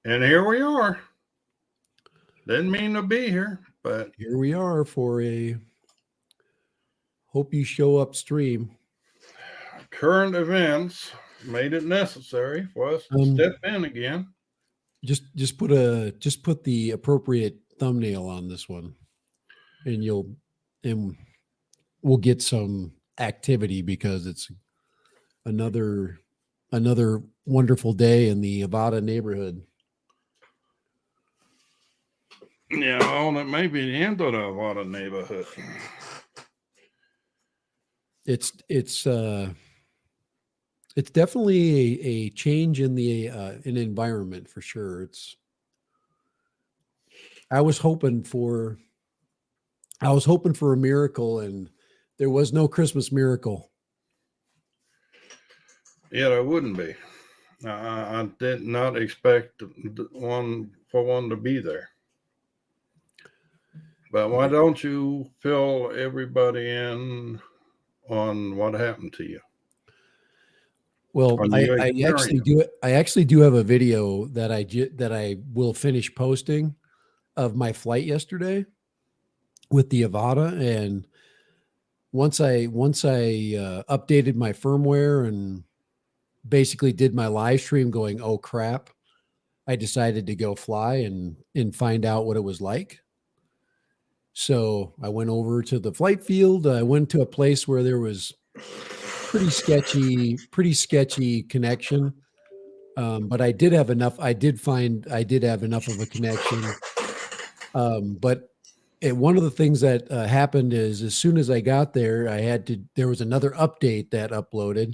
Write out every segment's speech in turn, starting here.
And here we are. Didn't mean to be here, but Here we are for a hope you show up stream. current events made it necessary for us to Um, step in again. just put the appropriate thumbnail on this one, and and we'll get some activity because it's another another wonderful day in the AVATA neighborhood. Yeah, well, it may be the end of the water neighborhood. It's it's definitely a change in the an environment for sure. It's I was hoping for I was hoping for a miracle, and there was no Christmas miracle. Yeah, there wouldn't be. I did not expect one to be there. But why don't you fill everybody in on what happened to you Well, on I, your I actually experience? do. I actually do have a video that that I will finish posting of my flight yesterday with the Avata, and once I updated my firmware and basically did my live stream, going, oh crap, I decided to go fly and find out what it was like. So I went over to the flight field. I went to a place where there was pretty sketchy connection. But I did have enough. I did have enough of a connection. But one of the things that happened is as soon as I got there, there was another update that uploaded.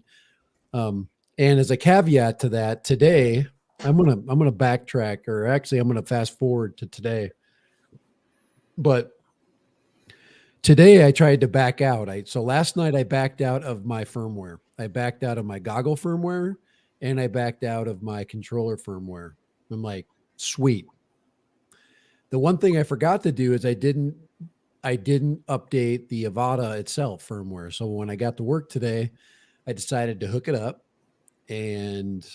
And as a caveat to that, today I'm gonna backtrack, or actually I'm gonna fast forward to today. But today I tried to back out. So last night I backed out of my firmware. I backed out of my goggle firmware, and I backed out of my controller firmware. I'm like, sweet. The one thing I forgot to do is I didn't update the AVATA itself firmware. So when I got to work today, I decided to hook it up and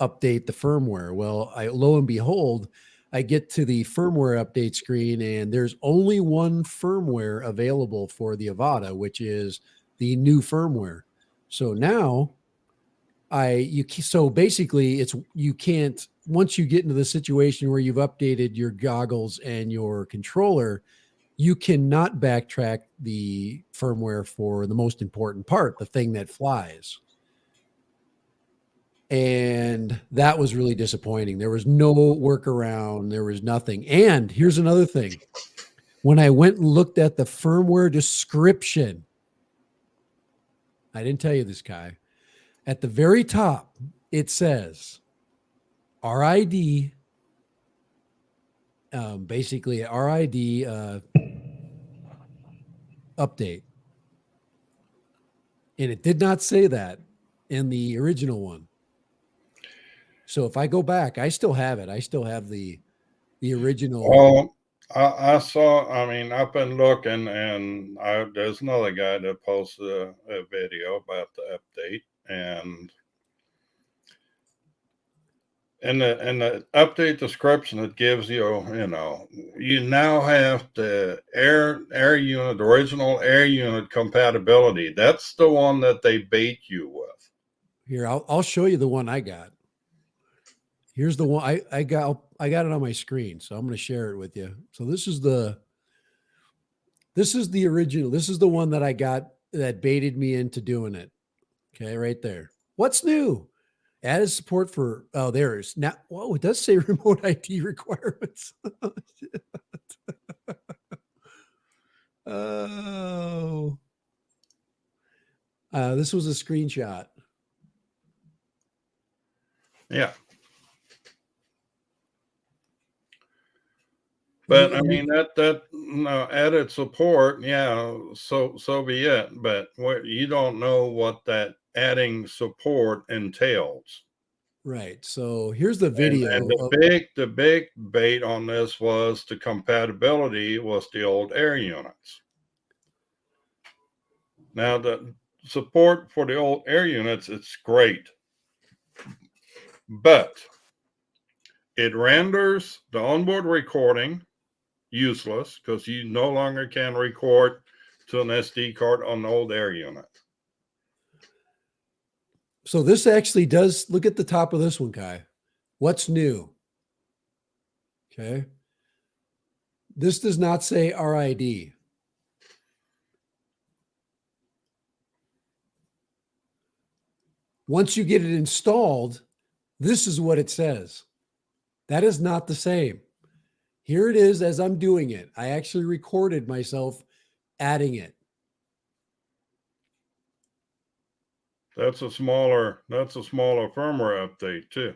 update the firmware. Well, lo and behold, I get to the firmware update screen, and there's only one firmware available for the AVATA, which is the new firmware. So now so basically it's you can't, once you get into the situation where you've updated your goggles and your controller, you cannot backtrack the firmware for the most important part, the thing that flies. And that was really disappointing. There was no workaround. There was nothing. And here's another thing. When I went and looked at the firmware description, I didn't tell you this, Kai. At the very top, it says RID, basically RID update. And it did not say that in the original one. So if I go back, I still have it. I still have the original. Well, I saw. I mean, I've been looking, and there's another guy that posted a video about the update, and in the update description, it gives you now have the air unit, original air unit compatibility. That's the one that they bait you with. Here, I'll show you the one I got. Here's the one I got. I got it on my screen, so I'm going to share it with you. So this is the original. This is the one that I got that baited me into doing it. Okay, right there. What's new? Added support for, oh, there's now. Whoa, it does say remote ID requirements. Oh, this was a screenshot. Yeah. But I mean that added support, yeah, so be it. But what you don't know what that adding support entails. Right. So here's the And video. the big bait on this was the compatibility was the old air units. Now the support for the old air units, it's great. But it renders the onboard recording useless because you no longer can record to an SD card on the old air unit. So this actually does, look at the top of this one, Kai. What's new? Okay. This does not say RID. Once you get it installed, this is what it says. That is not the same. Here it is as I'm doing it. I actually recorded myself adding it. That's a smaller firmware update too.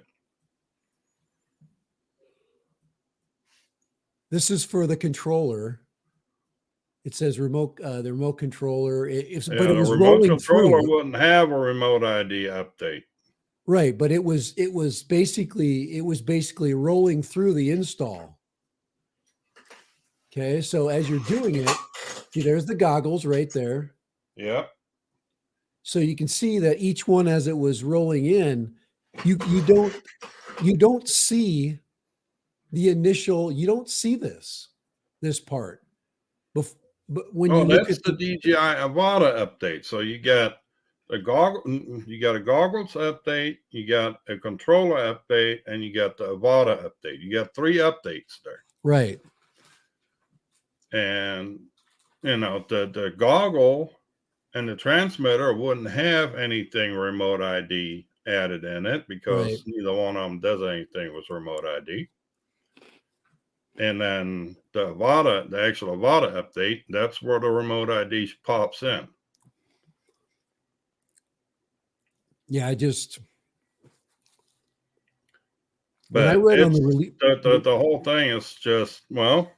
This is for the controller. It says remote, the remote controller. But it was rolling controller through. Wouldn't have a remote ID update. Right, but it was basically rolling through the install. Okay, so as you're doing it, see, there's the goggles right there. Yep. So you can see that each one as it was rolling in, you don't see the initial, you don't see this part. But when you look at the DJI AVATA update. So you got a goggles update, you got a controller update, and you got the AVATA update. You got 3 updates there. Right. And the goggle and the transmitter wouldn't have anything remote ID added in it because neither one of them does anything with remote ID. And then the actual AVATA update, that's where the remote ID pops in. Yeah, but when I read on the release, the whole thing is just, well.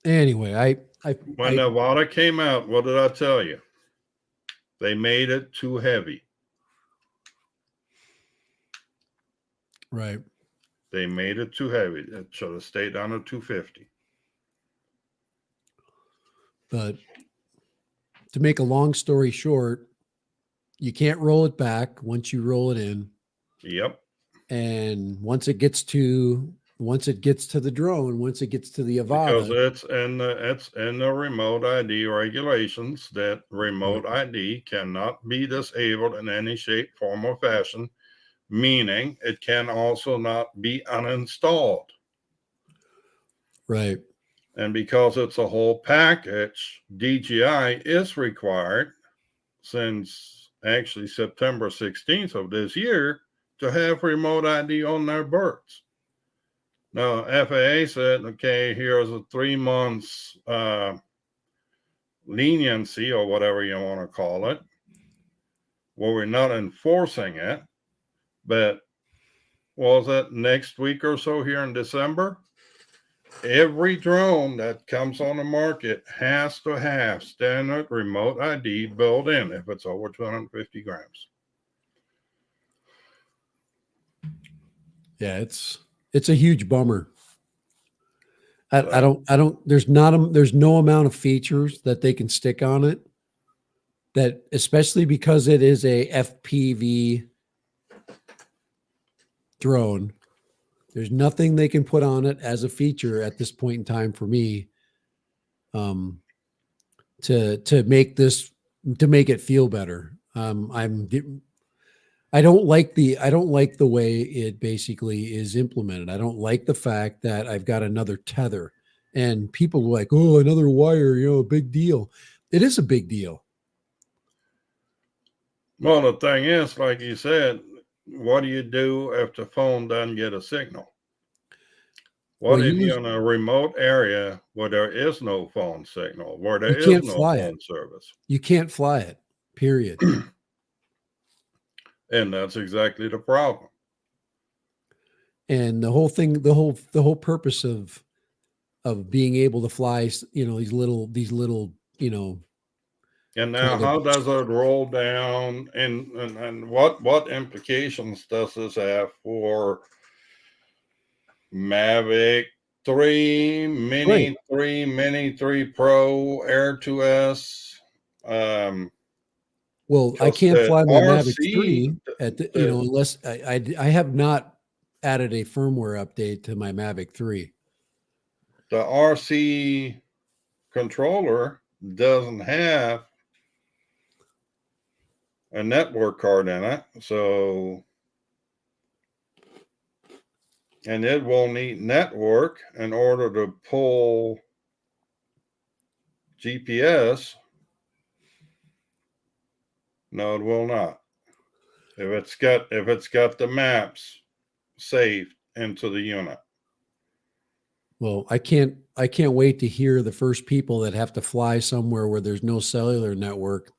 Anyway, when the AVATA came out, what did I tell you? They made it too heavy. Right. They made it too heavy. It should have stayed down to 250. But to make a long story short, you can't roll it back once you roll it in. Yep. And once it gets to the drone, once it gets to the AVATA, because it's in the remote ID regulations that remote ID cannot be disabled in any shape, form, or fashion, meaning it can also not be uninstalled. Right. And because it's a whole package, DJI is required since actually September 16th of this year to have remote ID on their birds. Now, FAA said, okay, here's a 3 months leniency or whatever you want to call it. Well, we're not enforcing it, but was it next week or so here in December? Every drone that comes on the market has to have standard remote ID built in if it's over 250 grams. Yeah, it's a huge bummer. I don't, there's no amount of features that they can stick on it that, especially because it is a FPV drone, there's nothing they can put on it as a feature at this point in time for me, to make it feel better. I don't like the way it basically is implemented. I don't like the fact that I've got another tether and people are like, oh, another wire, a big deal. It is a big deal. Well, the thing is, like you said, what do you do if the phone doesn't get a signal? What if you're in a remote area where there is no phone signal, where there is no phone service? You can't fly it, period. And that's exactly the problem. And the whole thing, the whole purpose of being able to fly, these little, and now how does it roll down, and what implications does this have for Mavic 3, Mini 3, Mini 3 Pro, Air 2S, Well, I Because can't the fly my Mavic RC, 3 at the, the, unless I have not added a firmware update to my Mavic 3. the RC controller doesn't have a network card in it. So, and it will need network in order to pull GPS. No, it will not. If it's got the maps saved into the unit. Well, I can't wait to hear the first people that have to fly somewhere where there's no cellular network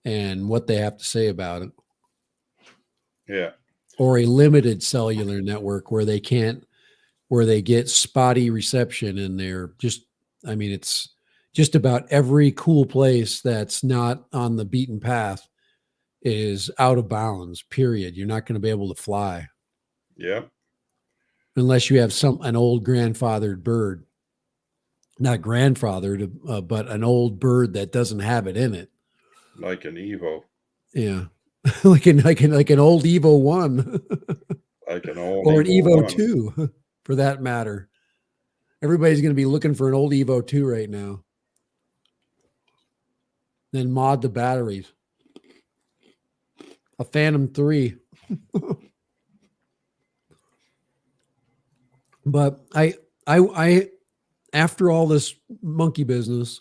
and what they have to say about it. Yeah. Or a limited cellular network where they get spotty reception and they're just, I mean, it's just about every cool place that's not on the beaten path is out of bounds, period. You're not going to be able to fly Yeah. unless you have an old grandfathered bird, not grandfathered, but an old bird that doesn't have it in it. Like an Evo. Yeah. like an old Evo 1 Like an old or an Evo Evo 1. 2 for that matter. Everybody's going to be looking for an old Evo 2 right now. Then mod the batteries. A Phantom 3. But I after all this monkey business,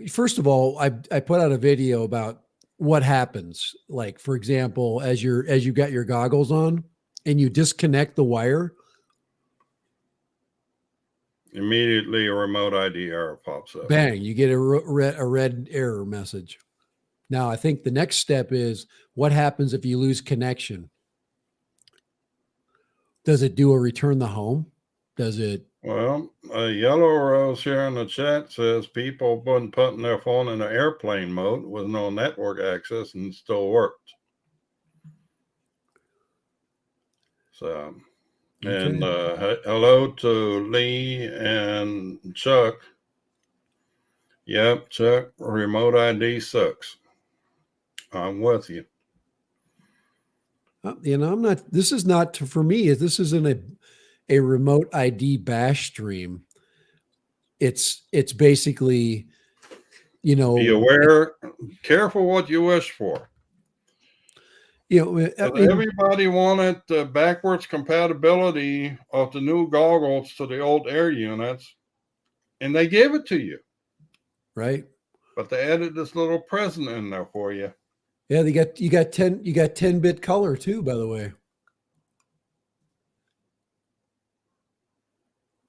first of all, I put out a video about what happens. Like, for example, as you got your goggles on and you disconnect the wire, Immediately a remote ID error pops up. bang, you get a red error message. Now, I think the next step is what happens if you lose connection? Does it do a return the home? Does it? Well, Yellow Rose here in the chat says people been putting their phone in an airplane mode with no network access and still worked. So, and hello to Lee and Chuck. Yep, Chuck, remote ID sucks. I'm with you. I'm not. This is not for me. This isn't a remote ID bash stream. It's basically, Be aware, careful what you wish for. Everybody wanted the backwards compatibility of the new goggles to the old air units, and they gave it to you. Right. But they added this little present in there for you. Yeah, you got 10-bit color too, by the way.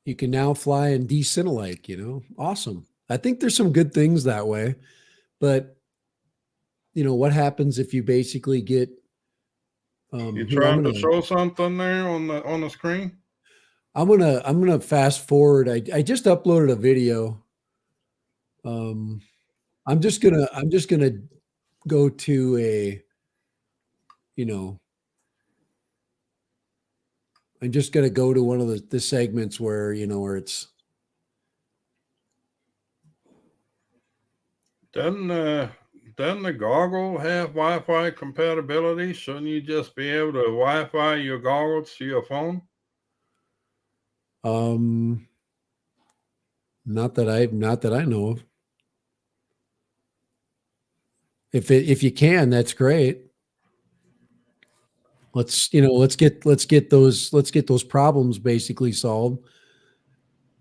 You can now fly in D-Cinelike, awesome. I think there's some good things that way, but what happens if you basically get you trying to show something there on the screen? I'm gonna fast forward. I just uploaded a video. I'm just gonna go to I'm just gonna go to one of the segments where where it's doesn't the goggle have Wi-Fi compatibility? Shouldn't you just be able to Wi-Fi your goggles to your phone? Not that I know of. If you can, that's great. Let's get those problems basically solved.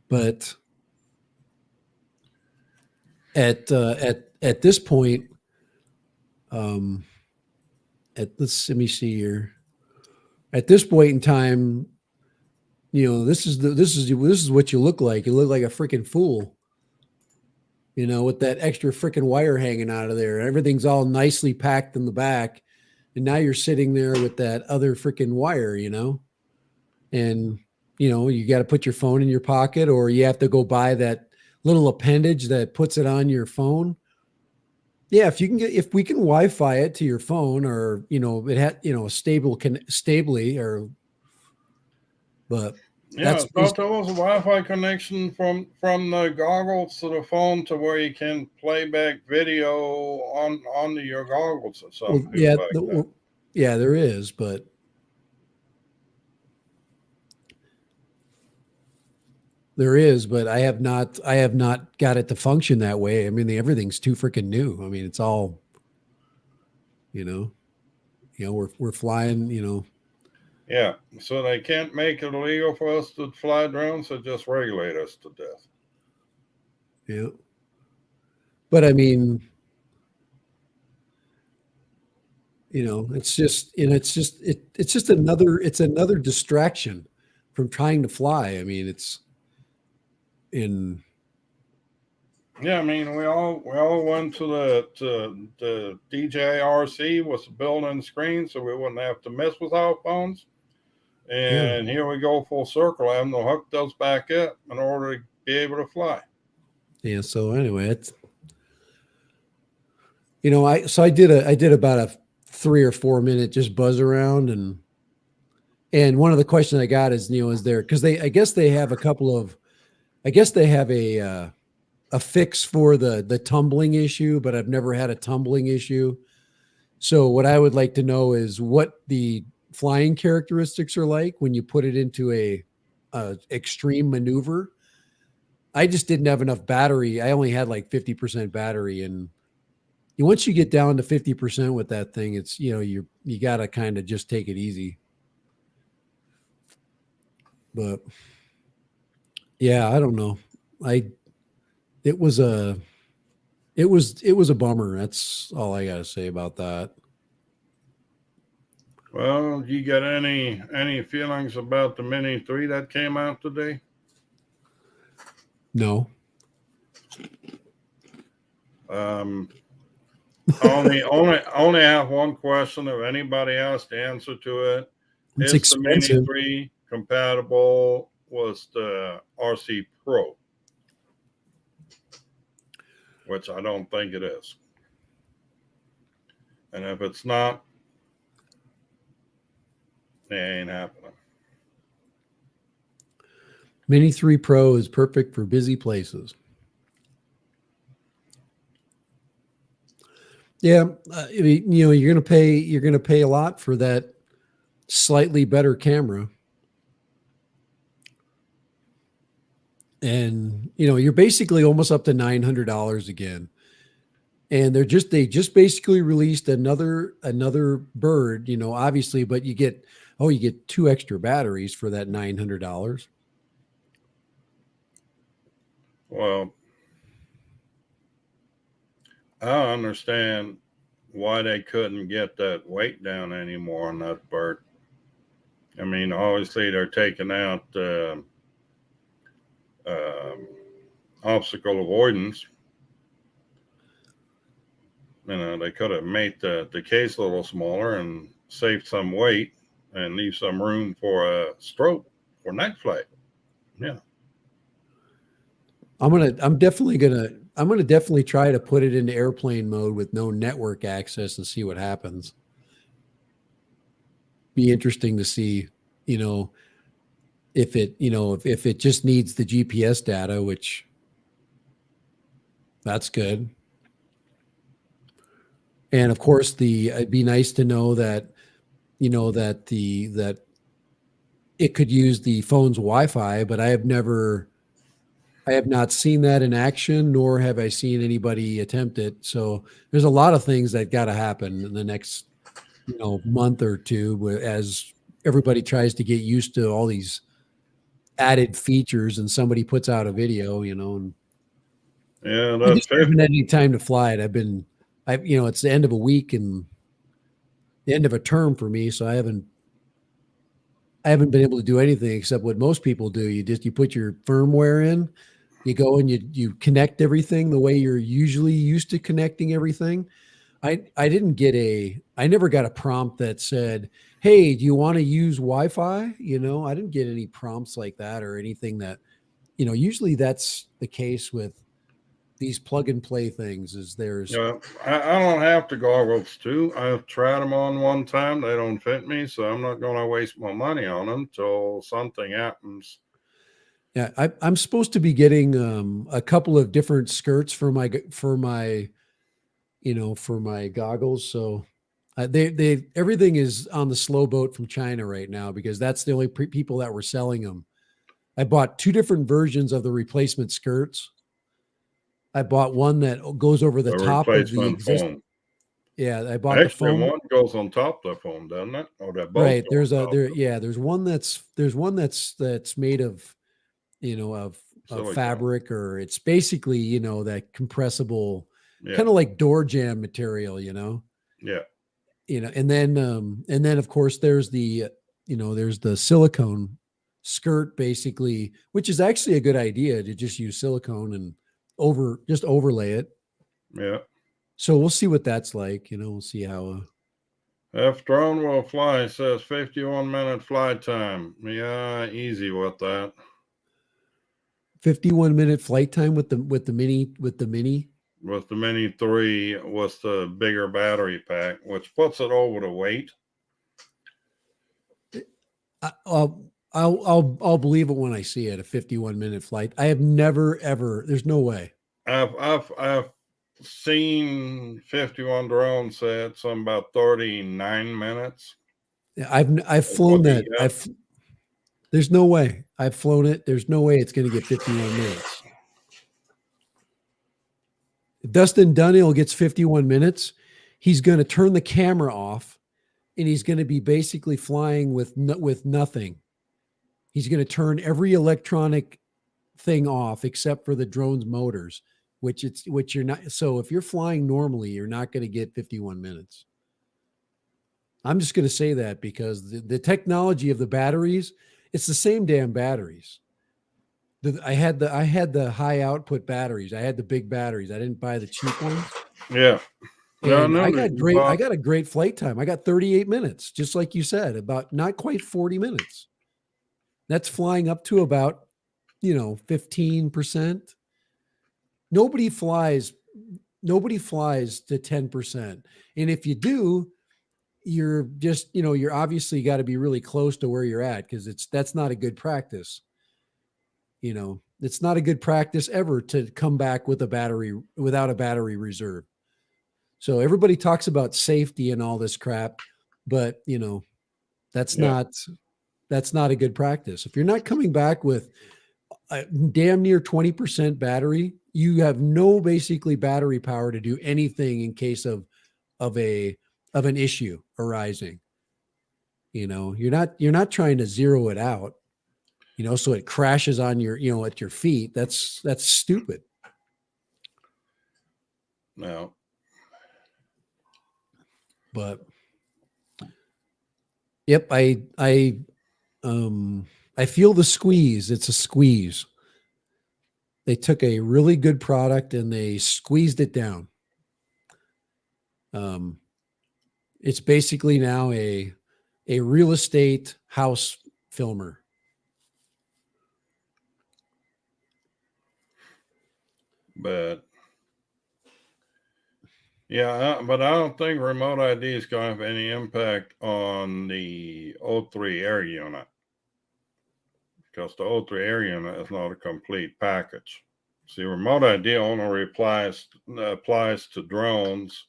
But at this point, let me see here. At this point in time, this is what you look like. You look like a freaking fool. With that extra freaking wire hanging out of there. Everything's all nicely packed in the back. And now you're sitting there with that other freaking wire, and, you got to put your phone in your pocket, or you have to go buy that little appendage that puts it on your phone. Yeah. If we can Wi-Fi it to your phone, or, it had, stably, but Yeah, I thought there was a Wi-Fi connection from the goggles to the phone to where you can play back video on onto your goggles or well, something yeah, like that. yeah, there is, but I have not got it to function that way. I mean, everything's too freaking new. I mean, it's all, you know, we're flying, Yeah, so they can't make it illegal for us to fly drones, so just regulate us to death. yeah. But I mean, it's just another distraction from trying to fly. I mean, it's in Yeah, I mean we all went to the DJRC was building screen so we wouldn't have to mess with our phones. yeah, And here we go full circle, having to hook those back up in order to be able to fly. yeah. So anyway, it's I did about a 3 or 4 minute just buzz around, and one of the questions I got is, is there, because I guess they have a couple of, I guess they have a fix for the tumbling issue, but I've never had a tumbling issue. So what I would like to know is what the flying characteristics are like when you put it into a extreme maneuver. I just didn't have enough battery. I only had like 50% battery, and once you get down to 50% with that thing, it's you got to kind of just take it easy. But yeah, I don't know. I it was a it was a bummer. That's all I got to say about that. Well, you got any feelings about the Mini 3 that came out today? No. Um, only have one question. If anybody has the answer to it, It's is the Mini expensive. 3 compatible with the RC Pro? Which I don't think it is. And if it's not, it ain't happening. Mini 3 Pro is perfect for busy places. Yeah, I mean, you're going to pay a lot for that slightly better camera. And you're basically almost up to $900 again. And they just basically released another bird, obviously, but you get 2 extra batteries for that $900. Well, I don't understand why they couldn't get that weight down anymore on that bird. I mean, obviously they're taking out um, obstacle avoidance. They could have made the case a little smaller and saved some weight and leave some room for a stroke or night flight. Yeah. I'm definitely try to put it into airplane mode with no network access and see what happens. Be interesting to see, if it just needs the GPS data, which that's good. And of course, it'd be nice to know that, that it could use the phone's Wi-Fi, but I have not seen that in action, nor have I seen anybody attempt it. So there's a lot of things that got to happen in the next, month or two, as everybody tries to get used to all these added features, and somebody puts out a video, and Yeah, I that just fifth. haven't had any time to fly it. It's the end of a week and the end of a term for me, so I haven't been able to do anything except what most people do. You put your firmware in, you go and you connect everything the way you're usually used to connecting everything. I never got a prompt that said, "Hey, do you want to use Wi-Fi?" I didn't get any prompts like that or anything that, usually that's the case with these plug and play things. Is there's Yeah, I don't have the goggles too. I've tried them on one time. They don't fit me, so I'm not going to waste my money on them till something happens. yeah, I'm supposed to be getting a couple of different skirts for my for my goggles. So they everything is on the slow boat from China right now because that's the only people that were selling them. I bought two different versions of the replacement skirts. I bought one that goes over the The top of the replacement exist. foam. Yeah, I bought the Actually, foam. one goes on top of the foam, doesn't it? Or they both Right. go on top of There's one that's made of of silicone. fabric, or it's basically that compressible Yeah, kind of like door jam material, yeah, and then of course there's the silicone skirt basically, which is actually a good idea to just use silicone and just overlay it. yeah. So we'll see what that's like. We'll see how. If drone will fly, says 51-minute flight time. Yeah, easy with that. 51-minute flight time with the mini With the Mini 3 with the bigger battery pack, which puts it over the weight. I'll believe it when I see it. A 51-minute flight. I have never ever. There's no way. I've seen 51 drone sets on about 39 minutes. I've flown that. There's no way. I've flown it. There's no way it's going to get 51 minutes. If Dustin Dunhill gets 51 minutes, he's going to turn the camera off, and he's going to be basically flying with nothing. He's going to turn every electronic thing off except for the drone's motors, which you're not. So if you're flying normally, you're not going to get 51 minutes. I'm just going to say that because the technology of the batteries, it's the same damn batteries. I had the high output batteries. I had the big batteries. I didn't buy the cheap ones. Yeah. And No, I no, got a great flight time. I got 38 minutes, just like you said, about not quite 40 minutes. That's flying up to about, 15%. Nobody flies to 10%. And if you do, you're just, you're obviously got to be really close to where you're at because that's not a good practice. It's not a good practice ever to come back with without a battery reserve. So everybody talks about safety and all this crap, but that's yeah, not a good practice. If you're not coming back with a damn near 20% battery, you have no basically battery power to do anything in case of an issue arising. You're not trying to zero it out, so it crashes on at your feet. That's stupid. no. But yep, I feel the squeeze. It's a squeeze. They took a really good product and they squeezed it down. It's basically now a real estate house filmer. But yeah, but I don't think remote ID is going to have any impact on the O3 air unit because the O3 air unit is not a complete package. See, remote ID only applies to drones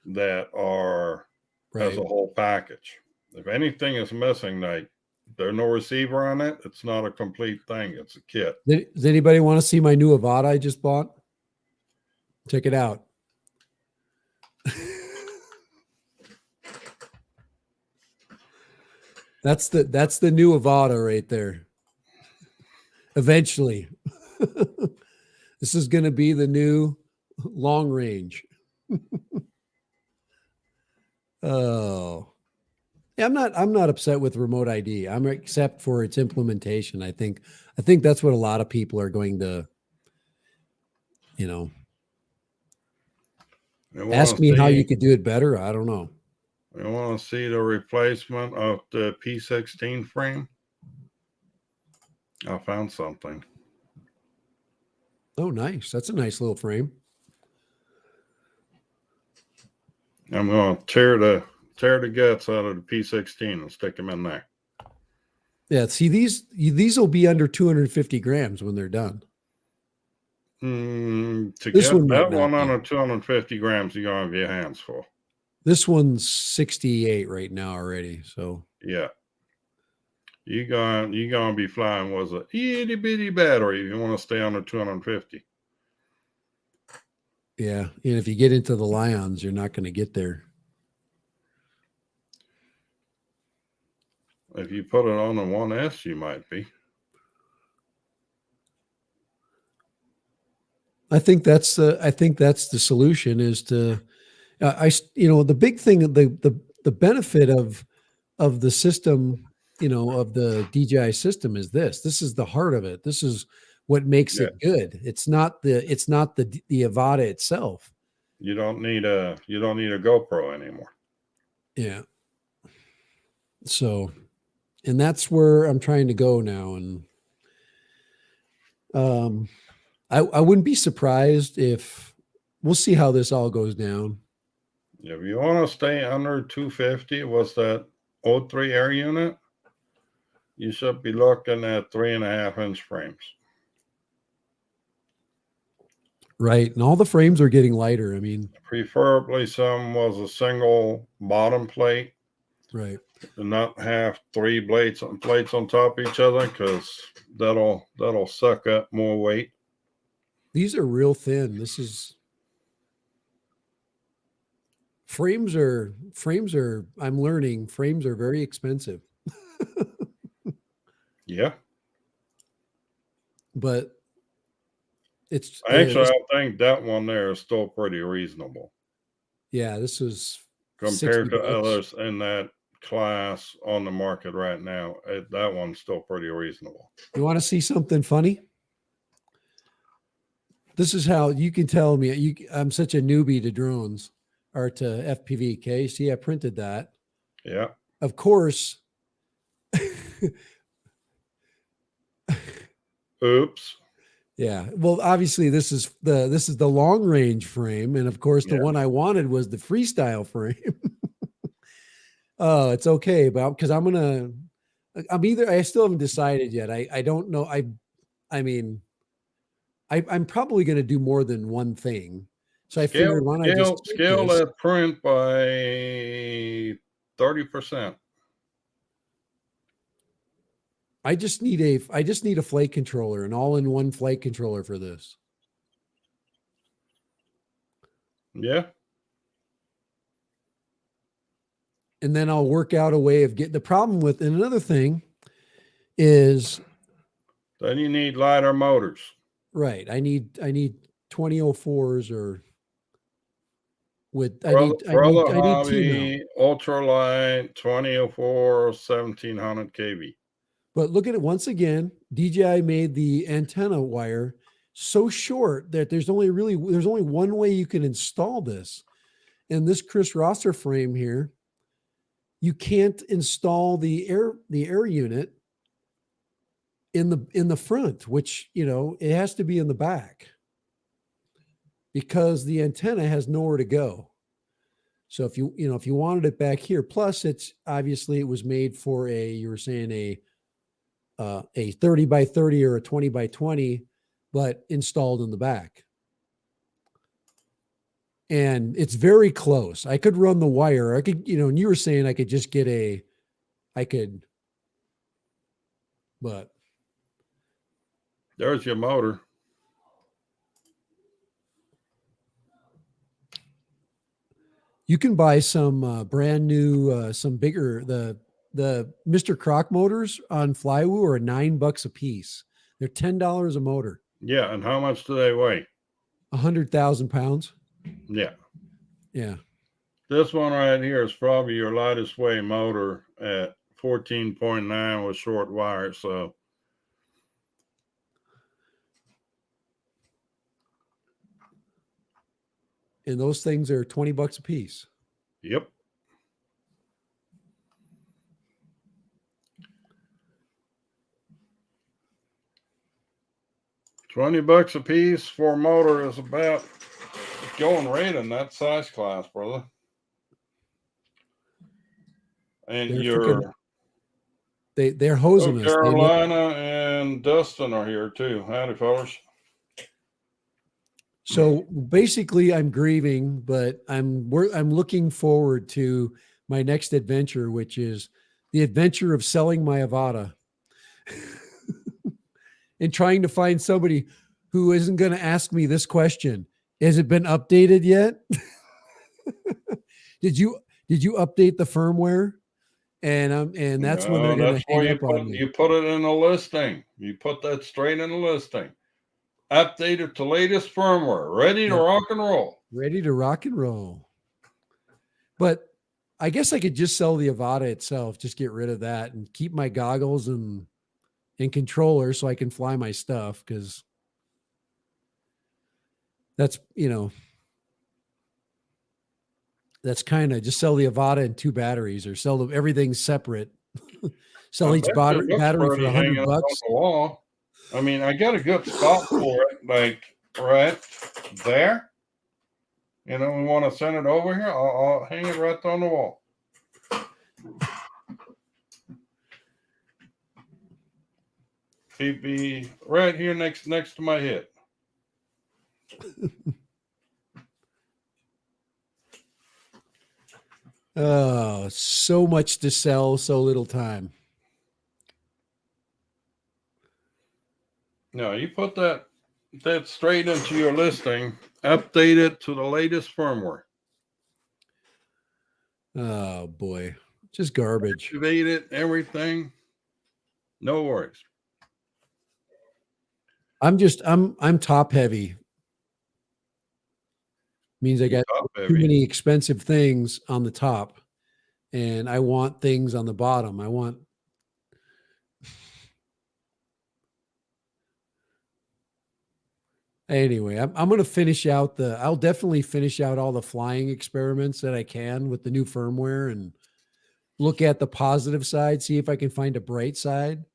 that are as Right. a whole package. If anything is missing, like there's no receiver on it, it's not a complete thing. It's a kit. Does anybody want to see my new AVATA I just bought? Check it out. That's the new AVATA right there. Eventually. This is going to be the new long range. Oh. Yeah, I'm not upset with remote ID. I'm except for its implementation. I think that's what a lot of people are going to, ask me how you could do it better. I don't know. You want to see the replacement of the P16 frame? I found something. Oh, nice. That's a nice little frame. I'm going to tear the guts out of the P16 and stick them in there. Yeah. See, these will be under 250 grams when they're done. To This get one might that not one be. under 250 grams, you're going to have your hands full. This one's 68 right now already. So yeah, you're gonna be flying with a itty bitty battery if you want to stay under 250. yeah, and if you get into the Lions, you're not going to get there. If you put it on the 1S, you might be. I think that's the solution is to the big thing, the benefit of the system, of the DJI system is this is the heart of it. This is what makes Yeah. it good. It's not the AVATA itself. You don't need a GoPro anymore. Yeah. So, and that's where I'm trying to go now. And I wouldn't be surprised if we'll see how this all goes down. If you want to stay under 250, what's that 03 air unit? You should be looking at 3.5-inch frames. Right. And all the frames are getting lighter. I mean, preferably some was a single bottom plate. Right. And not have three plates on top of each other, because that'll suck up more weight. These are real thin. This is frames are I'm learning frames are very expensive. Yeah. But it's Actually, I think that one there is still pretty reasonable. Yeah, this is compared to $60. others in that class on the market right now. That one's still pretty reasonable. You want to see something funny? This is how you can tell me I'm such a newbie to drones or to FPV. Okay, see, I printed that. Yeah. Of course. Oops. Yeah. Well, obviously this is the long range frame, and of course the one I wanted was the freestyle frame. Oh, it's okay, but because I still haven't decided yet. I don't know. I mean, I'm probably going to do more than one thing. So I figured, why not just scale that print by 30%. I just need a flight controller, an all-in-one flight controller for this. Yeah. And then I'll work out a way of getting the problem with. And another thing is, then you need lighter motors. Right. I need 2004s or with I need Hobby, ultralight 2004 1700 kV. But look at it once again. DJI made the antenna wire so short that there's only one way you can install this. And this Chris Rosser frame here, you can't install the air unit in the front, which it has to be in the back because the antenna has nowhere to go. So if you wanted it back here, plus it's obviously it was made for you were saying a 30 by 30 or a 20 by 20, but installed in the back. And it's very close. I could run the wire. I could, and you were saying I could just get but there's your motor. You can buy some brand new, some bigger, the Mr. Croc motors on Flywoo are $9 a piece. They're $10 a motor. Yeah. And how much do they weigh? 100,000 pounds. Yeah. Yeah. This one right here is probably your lightest weight motor at 14.9 with short wire. So and those things are $20 a piece. Yep. $20 a piece for a motor is about going rate in that size class, brother. And they're hosing us. Carolina and Dustin are here too. Howdy, fellas. So basically, I'm grieving, but I'm looking forward to my next adventure, which is the adventure of selling my AVATA and trying to find somebody who isn't going to ask me this question: has it been updated yet? Did you update the firmware? And that's when they're going to hang up on me. You put it in a listing. You put that straight in a listing. Updated to latest firmware, ready to rock and roll. Ready to rock and roll. But I guess I could just sell the AVATA itself, just get rid of that and keep my goggles and controller so I can fly my stuff, because that's, that's kind of just sell the AVATA and 2 batteries, or sell everything separate. Sell each battery for $100. I mean, I got a good spot for it, like right there. We want to send it over here. I'll hang it right on the wall. TV right here next to my head. Oh, so much to sell, so little time. No, you put that straight into your listing, update it to the latest firmware. Oh boy, just garbage. Activate it, everything. No worries. I'm top heavy. Means I got too many expensive things on the top, and I want things on the bottom. Anyway, I'm going to finish out I'll definitely finish out all the flying experiments that I can with the new firmware and look at the positive side, see if I can find a bright side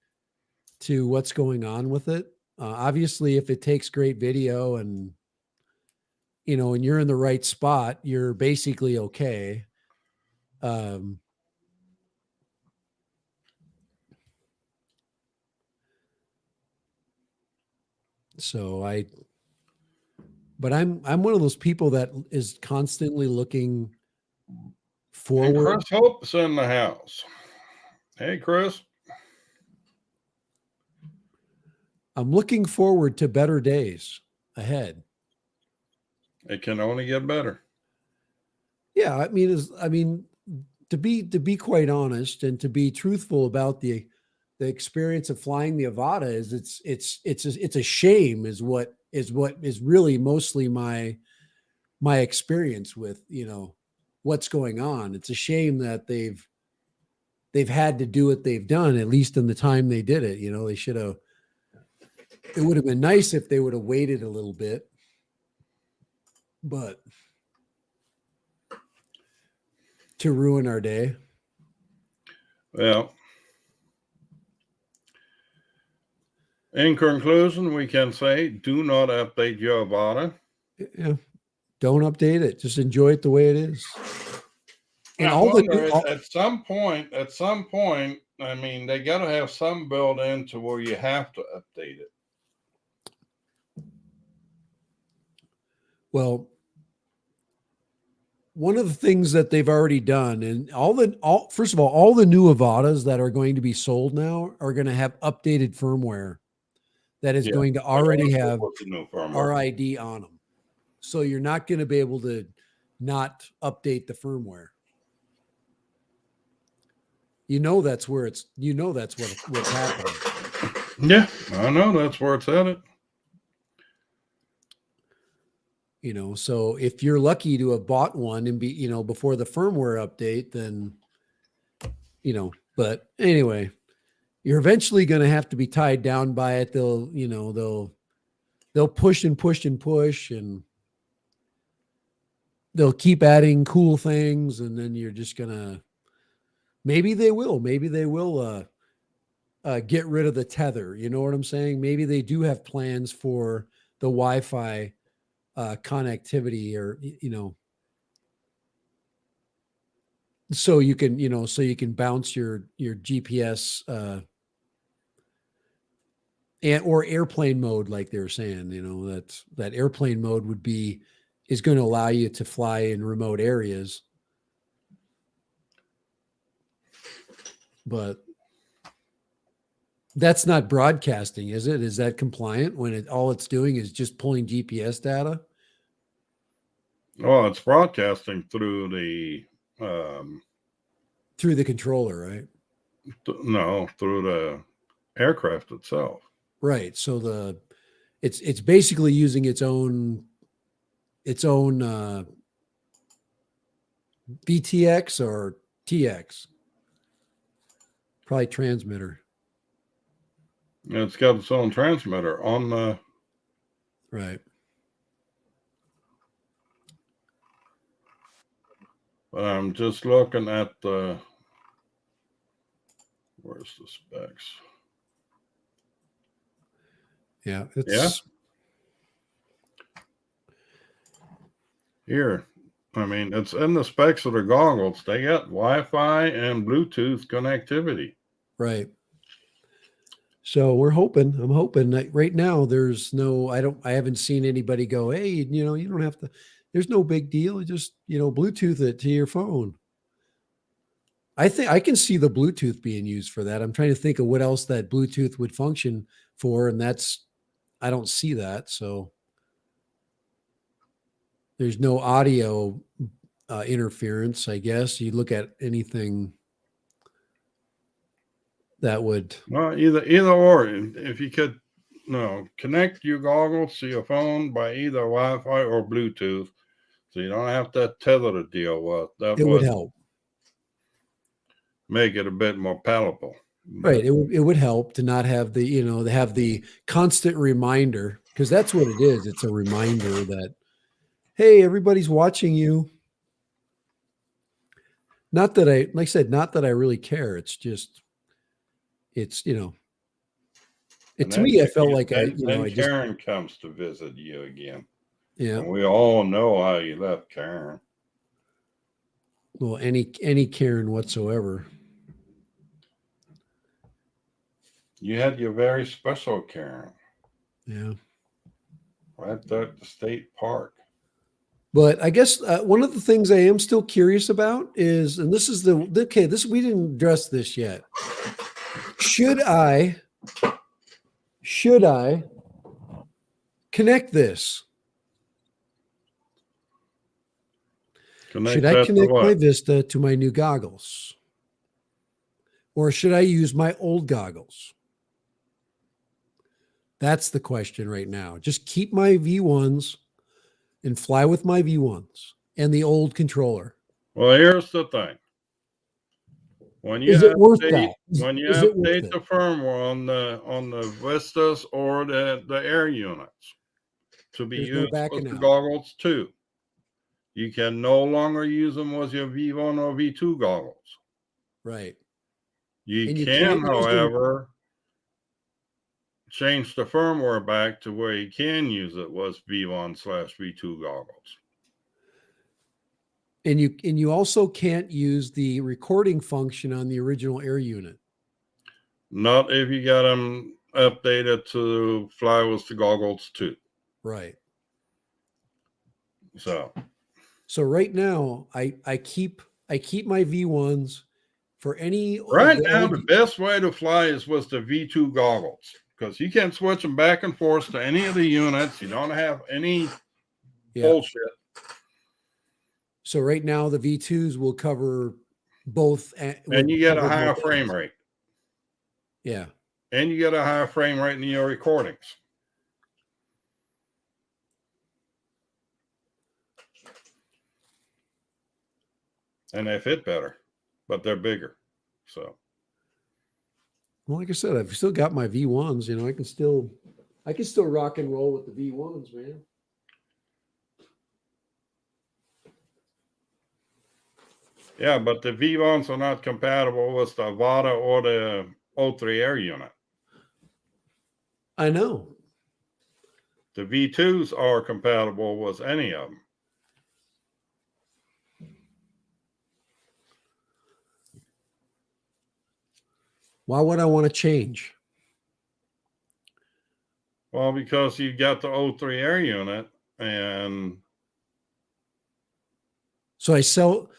to what's going on with it. Obviously, if it takes great video and, and you're in the right spot, you're basically okay. But I'm one of those people that is constantly looking forward. And Chris Hope's in the house. Hey, Chris. I'm looking forward to better days ahead. It can only get better. Yeah, I mean, to be quite honest and to be truthful about the experience of flying the AVATA is it's a shame is what is really mostly my experience with what's going on. It's a shame that they've had to do what they've done, at least in the time they did it. They should have. It would have been nice if they would have waited a little bit, but to ruin our day. Well, in conclusion, we can say, do not update your AVATA. Yeah, don't update it. Just enjoy it the way it is. And at some point, I mean, they got to have some built into where you have to update it. Well, one of the things that they've already done, and first of all the new AVATAs that are going to be sold now are going to have updated firmware that is going to already have RID on them. So you're not going to be able to not update the firmware. That's where what's happening. Yeah, I know that's where it's headed. So if you're lucky to have bought one and be, before the firmware update, then, but anyway, you're eventually going to have to be tied down by it. They'll push and push and push, and they'll keep adding cool things. And then you're just maybe they will get rid of the tether. You know what I'm saying? Maybe they do have plans for the Wi-Fi connectivity, or so you can so you can bounce your GPS and or airplane mode, like they're saying. That airplane mode is going to allow you to fly in remote areas, but that's not broadcasting, is it? Is that compliant when all it's doing is just pulling GPS data? Well, it's broadcasting through the Through the controller, right? no, through the aircraft itself. Right. So it's basically using its own VTX or TX, probably transmitter. It's got its own transmitter on the Right. I'm just looking at the where's the specs? Yeah. It's here. I mean, it's in the specs of the goggles. They got Wi-Fi and Bluetooth connectivity. right. So I'm hoping that right now I haven't seen anybody go, hey, you don't have to, there's no big deal. You just, Bluetooth it to your phone. I think I can see the Bluetooth being used for that. I'm trying to think of what else that Bluetooth would function for. And I don't see that. So there's no audio interference, I guess. You look at anything that would. Well, either or. If you could, connect your goggles to your phone by either Wi-Fi or Bluetooth, so you don't have that tether to deal with. That It would help. make it a bit more palatable. Right. It would help to not have to have the constant reminder, because that's what it is. It's a reminder that, hey, everybody's watching you. Not that like I said, not that I really care. It's just, it's, to me, I felt like then I just, Karen comes to visit you again. yeah. And we all know how you left Karen. Well, any Karen whatsoever. You had your very special Karen. Yeah. Right there at the state park. But I guess one of the things I am still curious about is, and this is we didn't address this yet. Should I connect this? Should I connect my Vista to my new goggles? Or should I use my old goggles? That's the question right now. Just keep my V1s and fly with my V1s and the old controller. Well, here's the thing. When you Is it worth update, that? when you Is it worth update the firmware on the Vistas or the Air units to be There's no used backing with the out. goggles too, you can no longer use them with your V1 or V2 goggles. Right. You And you can, can't use them. however, change the firmware back to where you can use it with V1/V2 goggles. And you also can't use the recording function on the original Air unit. Not if you got them updated to fly with the goggles too. Right. So right now, I keep my V1s for any right now the best way to fly is with the V2 goggles, because you can switch them back and forth to any of the units. You don't have any bullshit. So right now the V2s will cover both, and you get a higher frame rate. Yeah. And you get a higher frame rate in your recordings. And they fit better, but they're bigger. So, well, like I said, I've still got my V1s. I can still rock and roll with the V1s, man. Yeah, but the V1s are not compatible with the AVATA or the O3 air unit. I know. The V2s are compatible with any of them. Why would I want to change? Well, because you got the O3 air unit, and So I sell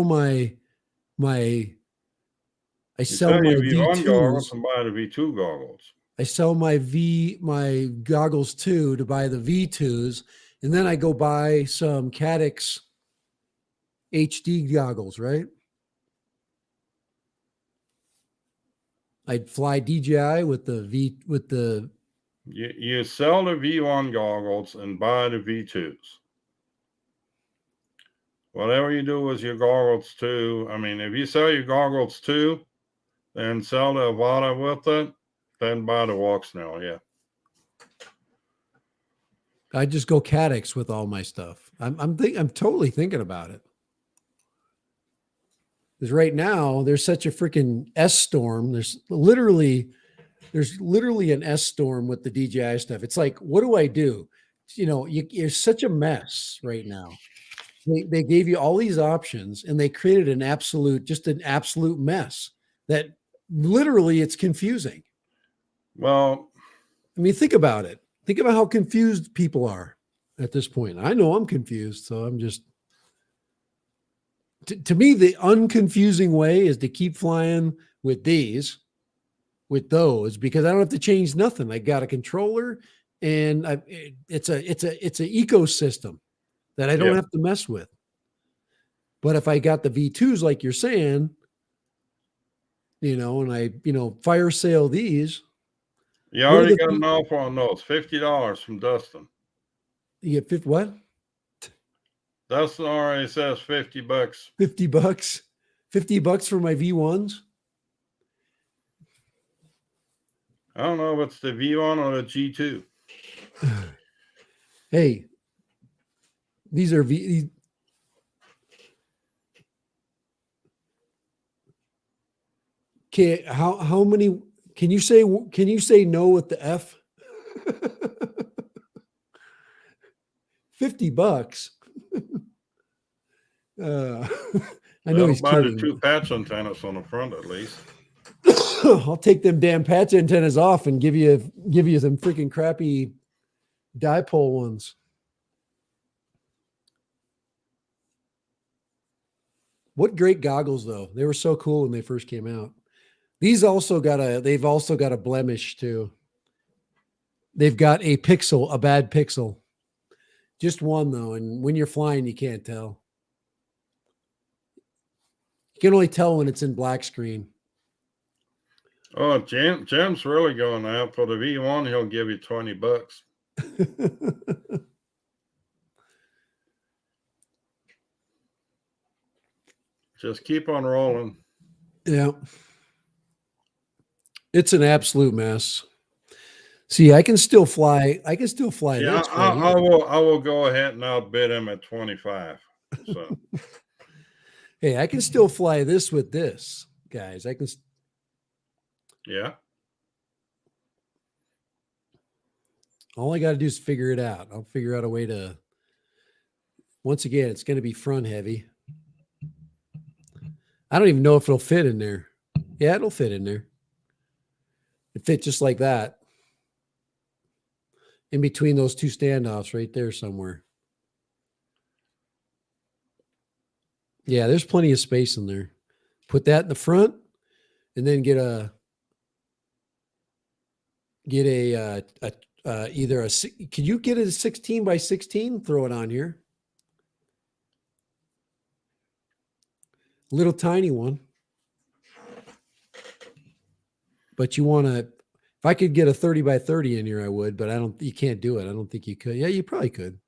my I you sell sell my your V1 goggles V2s. and buy the V2 goggles. I sell my goggles too to buy the V2s, and then I go buy some Cadix HD goggles, right? I'd fly DJI with the You sell the V1 goggles and buy the V2s. Whatever you do with your goggles too, I mean, if you sell your goggles too, then sell the AVATA with it, then buy the walk snail. Yeah. I just go Cadix with all my stuff. I'm totally thinking about it. Because right now there's such a freaking S storm. There's literally an S storm with the DJI stuff. It's like, what do I do? You know, you're such a mess right now. They gave you all these options and they created an absolute mess that literally it's confusing. Well, I mean, think about it. Think about how confused people are at this point. I know I'm confused, so I'm just to me, the unconfusing way is to keep flying with those, because I don't have to change nothing. I got a controller and it's an ecosystem that I don't have to mess with. But if I got the V2s, like you're saying, and I, fire sale these. You already got an offer on those. $50 from Dustin. You get 50, what? Dustin already says $50. $50. $50 for my V1s. I don't know if it's the V1 or the G2. Hey, these are V. Okay, how many? Can you say no with the F? $50. I know he's buy kidding. the 2 patch antennas on the front at least. I'll take them damn patch antennas off and give you some freaking crappy dipole ones. What great goggles though. They were so cool when they first came out. They've also got a blemish too. They've got a bad pixel. Just one though, and when you're flying, you can't tell. You can only tell when it's in black screen. Oh, Jim's really going out for the V1. He'll give you $20. Just keep on rolling. Yeah. It's an absolute mess. See, I can still fly. Yeah, this. I will go ahead and outbid him at 25. So hey, I can still fly this with this, guys. I can. Yeah. All I got to do is figure it out. I'll figure out a way to. Once again, it's going to be front heavy. I don't even know if it'll fit in there. Yeah, it'll fit in there. It fits just like that. In between those two standoffs right there somewhere. Yeah, there's plenty of space in there. Put that in the front and then get either a, can you get a 16 by 16? Throw it on here. Little tiny one. But you want to, if I could get a 30 by 30 in here, I would, but you can't do it. I don't think you could. Yeah, you probably could.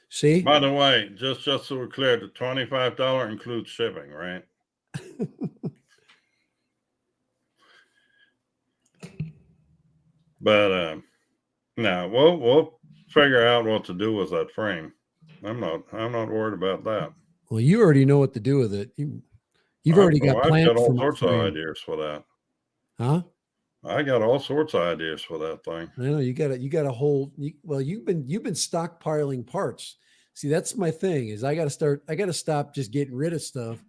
See? By the way, just so we're clear, the $25 includes shipping, right? But no, we'll figure out what to do with that frame. I'm not worried about that. Well, you already know what to do with it. You've already My got wife got plans all for my sorts of frame, ideas for that. huh? I got all sorts of ideas for that thing. I know you got a whole. Well, you've been stockpiling parts. See, that's my thing. Is I got to stop just getting rid of stuff.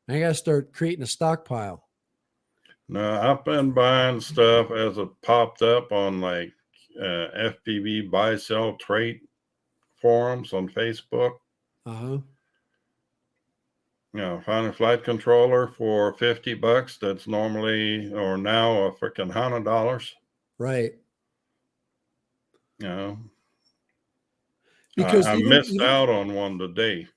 I got to start creating a stockpile. Now, I've been buying stuff as it popped up on like FPV buy sell trade forums on Facebook. Uh huh. Find a flight controller for $50 that's normally or now a freaking $100. Right. You know, Because I missed out on one today.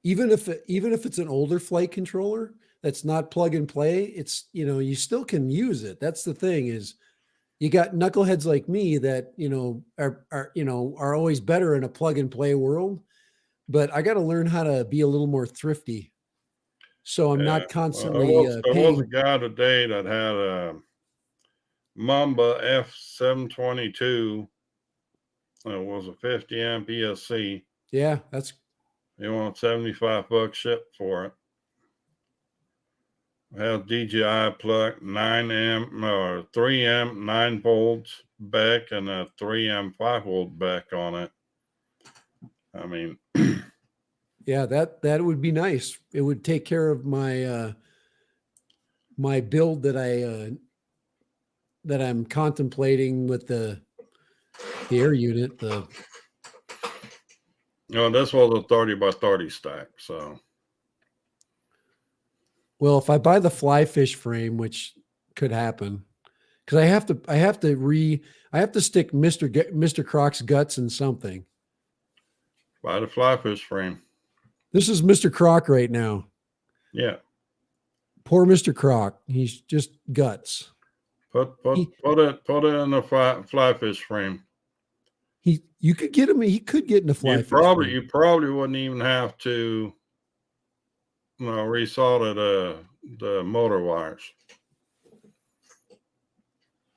even if it's an older flight controller that's not plug and play, it's you still can use it. That's the thing is you got knuckleheads like me that are always better in a plug and play world, but I got to learn how to be a little more thrifty, so I'm Yeah, not well, constantly there was a paying. guy today that had a Mamba F722. It was a 50 amp ESC. Yeah, that's He wanted $75 shipped for it. Has DJI plug 9 amp or 3 amp 9 volts back and a 3 amp 5 volt back on it. I mean, yeah, that would be nice. It would take care of my my build that I'm contemplating with the air unit. this was a 30 by 30 stack. So, Well, if I buy the fly fish frame, which could happen, because I have to stick Mr. Croc's guts in something. buy the fly fish frame. This is Mr. Croc right now. Yeah. Poor Mr. Croc. He's just guts. Put He it in the fly fish frame. you could get him. He could get in the fly You fish frame. you probably wouldn't even have to resolder the motor wires.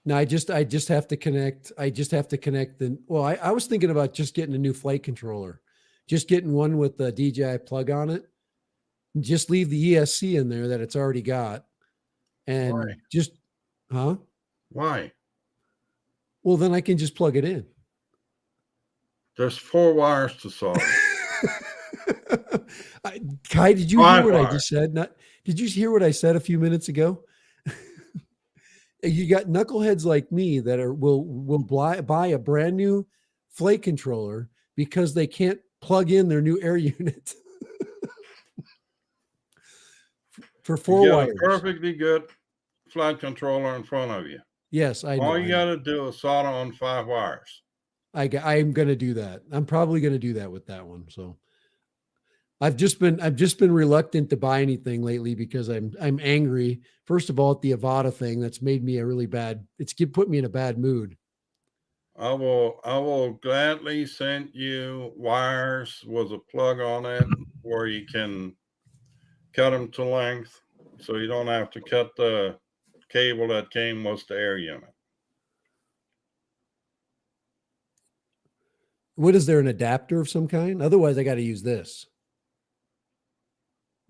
No, I just have to connect. I just have to connect the. Well, I was thinking about just getting a new flight controller, just getting one with the DJI plug on it. Just leave the ESC in there that it's already got, and Why? just, huh? Why? Well, then I can just plug it in. There's 4 wires to solder. Kai, did you hear 5 what I wires. just said? Did you hear what I said a few minutes ago? You got knuckleheads like me that will buy a brand new flight controller because they can't plug in their new air unit for 4 You got wires. a perfectly good flight controller in front of you. Yes, I know. All you got to do is solder on 5 wires. I'm going to do that. I'm probably going to do that with that one. So I've just been reluctant to buy anything lately because I'm angry. First of all, at the AVATA thing that's made me put me in a bad mood. I will gladly send you wires with a plug on it where you can cut them to length so you don't have to cut the cable that came with the air unit. What is there, an adapter of some kind? Otherwise, I got to use this.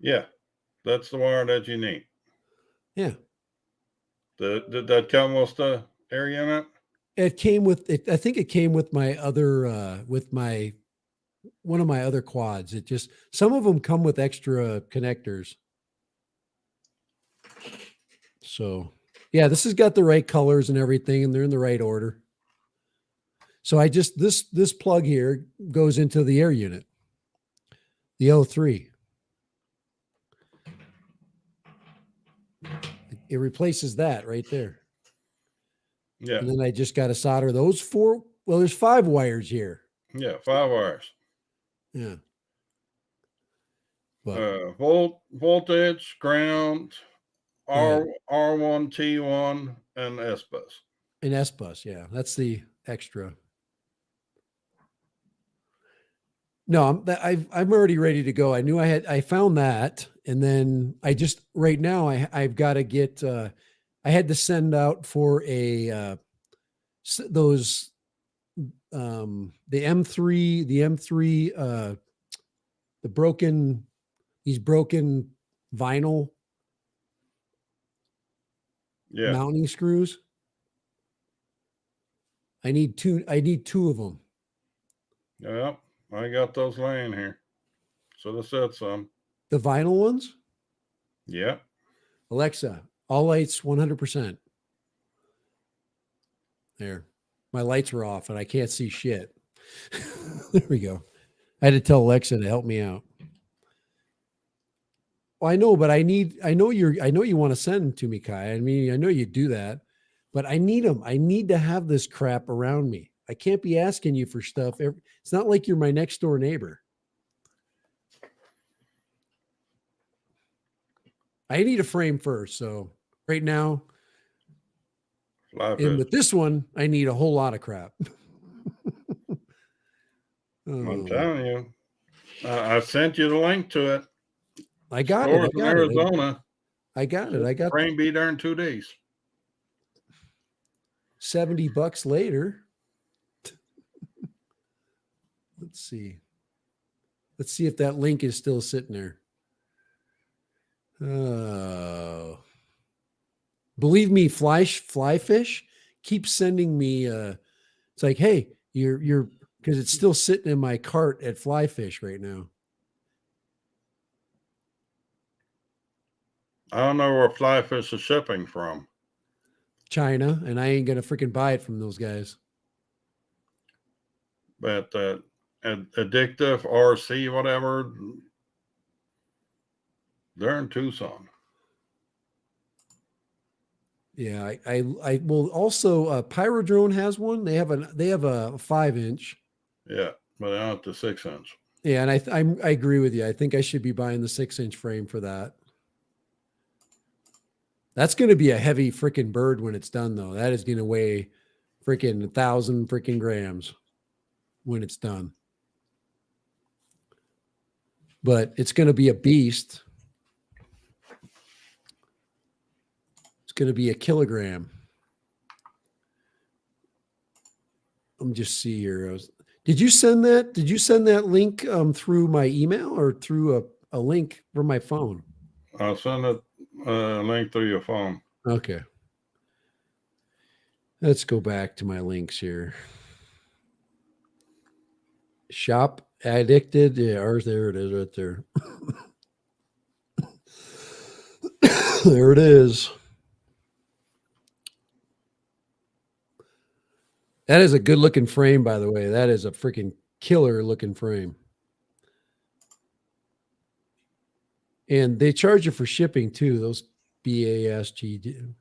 Yeah, that's the wire that you need. Yeah. Did that come with the air unit? It came with it. I think it came with my other with my one of my other quads. It just some of them come with extra connectors. So yeah, this has got the right colors and everything, and they're in the right order. So I just this plug here goes into the air unit, the O3. It replaces that right there. Yeah. And then I just got to solder those 4. Well, there's 5 wires here. Yeah, 5 wires. Yeah. But Voltage, ground, right. R1, T1, and S bus. An S bus, yeah. That's the extra. No, I'm already ready to go. I found that, and then I just right now I've got to get. I had to send out for those the M3 the these broken vinyl Yeah. mounting screws. I need two of them. Yeah. I got those laying here. Should have said some. The vinyl ones? Yeah. Alexa, all lights 100%. There. My lights were off and I can't see shit. There we go. I had to tell Alexa to help me out. Well, I know, but I know you want to send them to me, Kai. I mean, I know you do that, but I need them. I need to have this crap around me. I can't be asking you for stuff. It's not like you're my next door neighbor. I need a frame first. So right now, and with this one, I need a whole lot of crap. I'm telling you. I sent you the link to it. I got Stores it. in Arizona. I got it. I got frame be there in 2 days. $70 later. Let's see. Let's see if that link is still sitting there. Believe me, Flyfish keeps sending me. It's like, hey, you're because it's still sitting in my cart at Flyfish right now. I don't know where Flyfish is shipping from. China, and I ain't gonna freaking buy it from those guys. But Addictive RC, whatever, they're in Tucson. Yeah, I will also Pyrodrone has one. They have a 5-inch. Yeah, but not the 6-inch. Yeah, and I agree with you. I think I should be buying the 6-inch frame for that. That's going to be a heavy freaking bird when it's done, though. That is going to weigh freaking 1,000 freaking grams when it's done. But it's going to be a beast. It's going to be a kilogram. Let me just see here. Did you send that? Did you send that link through my email or through a link from my phone? I'll send a link through your phone. Okay. Let's go back to my links here. Shop Addicted. Yeah, ours, there it is right there. There it is. That is a good looking frame, by the way. That is a freaking killer looking frame. And they charge you for shipping too, those BASG.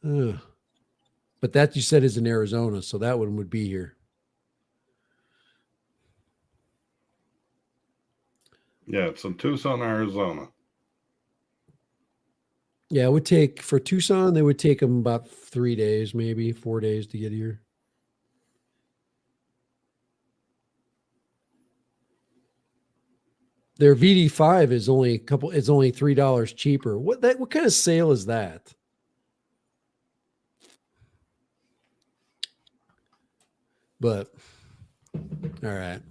But that you said is in Arizona, so that one would be here. Yeah, it's in Tucson, Arizona. Yeah, it would take, for Tucson, they would take them about 3 days, maybe 4 days to get here. Their VD5 is only $3 cheaper. What kind of sale is that? But all right.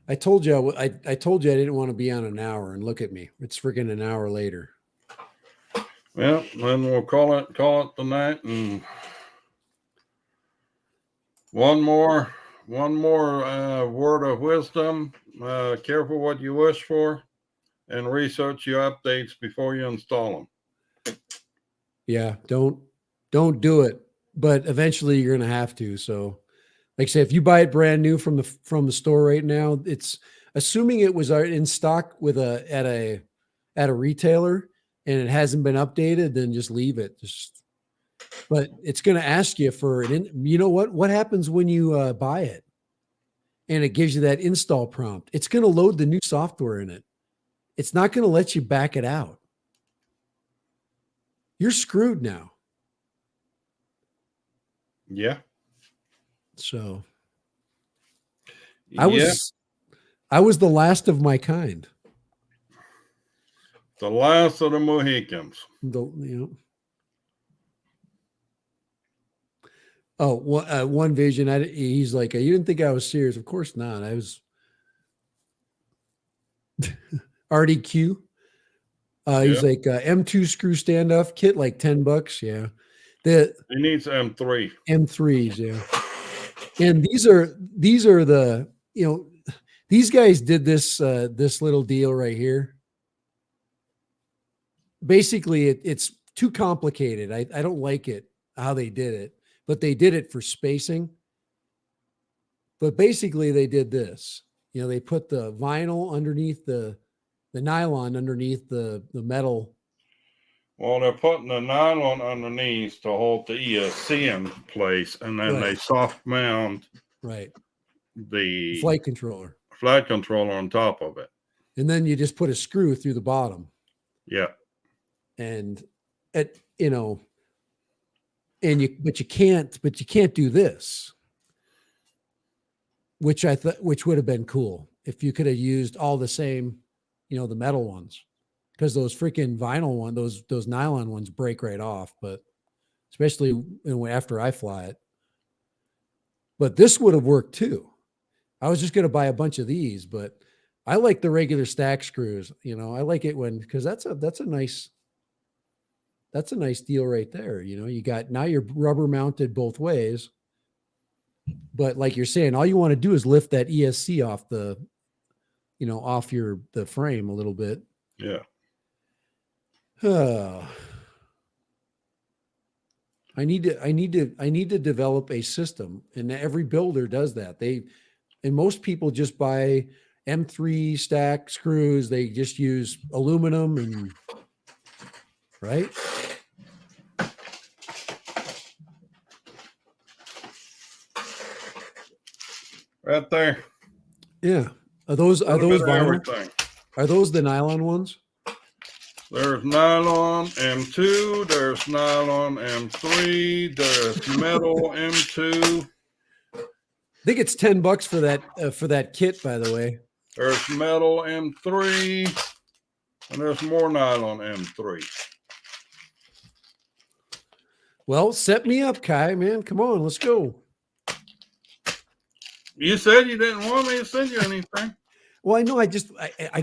I told you I told you I didn't want to be on an hour, and look at me. It's freaking an hour later. Well, then we'll call it the night. And one more word of wisdom. Careful what you wish for, and research your updates before you install them. Yeah, don't do it. But eventually you're going to have to. So, like I say, if you buy it brand new from the store right now, it's assuming it was in stock with at a retailer and it hasn't been updated, then just leave it. But it's going to ask you for you know what happens when you buy it and it gives you that install prompt. It's going to load the new software in it. It's not going to let you back it out. You're screwed now. Yeah. So I was the last of my kind. The last of the Mohicans. Oh, one vision. He's like, you didn't think I was serious? Of course not. RDQ. He's Yeah. like M2 screw standoff kit, like $10. Yeah. The He needs M3. M3s, yeah. And these are the, these guys did this little deal right here. Basically, it's too complicated. I don't like it how they did it, but they did it for spacing. But basically, they did this. They put the vinyl underneath the nylon underneath the metal. Well, they're putting the nylon underneath to hold the ESC in place, and then they Right. soft mount Right. the Flight controller. flight controller on top of it. And then you just put a screw through the bottom. Yeah. And but you can't do this, which which would have been cool if you could have used all the same, the metal ones, because those freaking vinyl those nylon ones break right off, but especially after I fly it. But this would have worked too. I was just going to buy a bunch of these, but I like the regular stack screws. I like it because that's a nice deal right there. You got, now you're rubber mounted both ways, but like you're saying, all you want to do is lift that ESC off the frame a little bit. Yeah. I need to develop a system, and every builder does that. And most people just buy M3 stack screws. They just use aluminum and right. Right there. Yeah. Are those vinyl? Everything. Are those the nylon ones? There's nylon M2, there's nylon M3, there's metal M2. I think it's $10 for that kit, by the way. There's metal M3, and there's more nylon M3. Well, set me up, Kai, man. Come on, let's go. You said you didn't want me to send you anything. Well, I know. I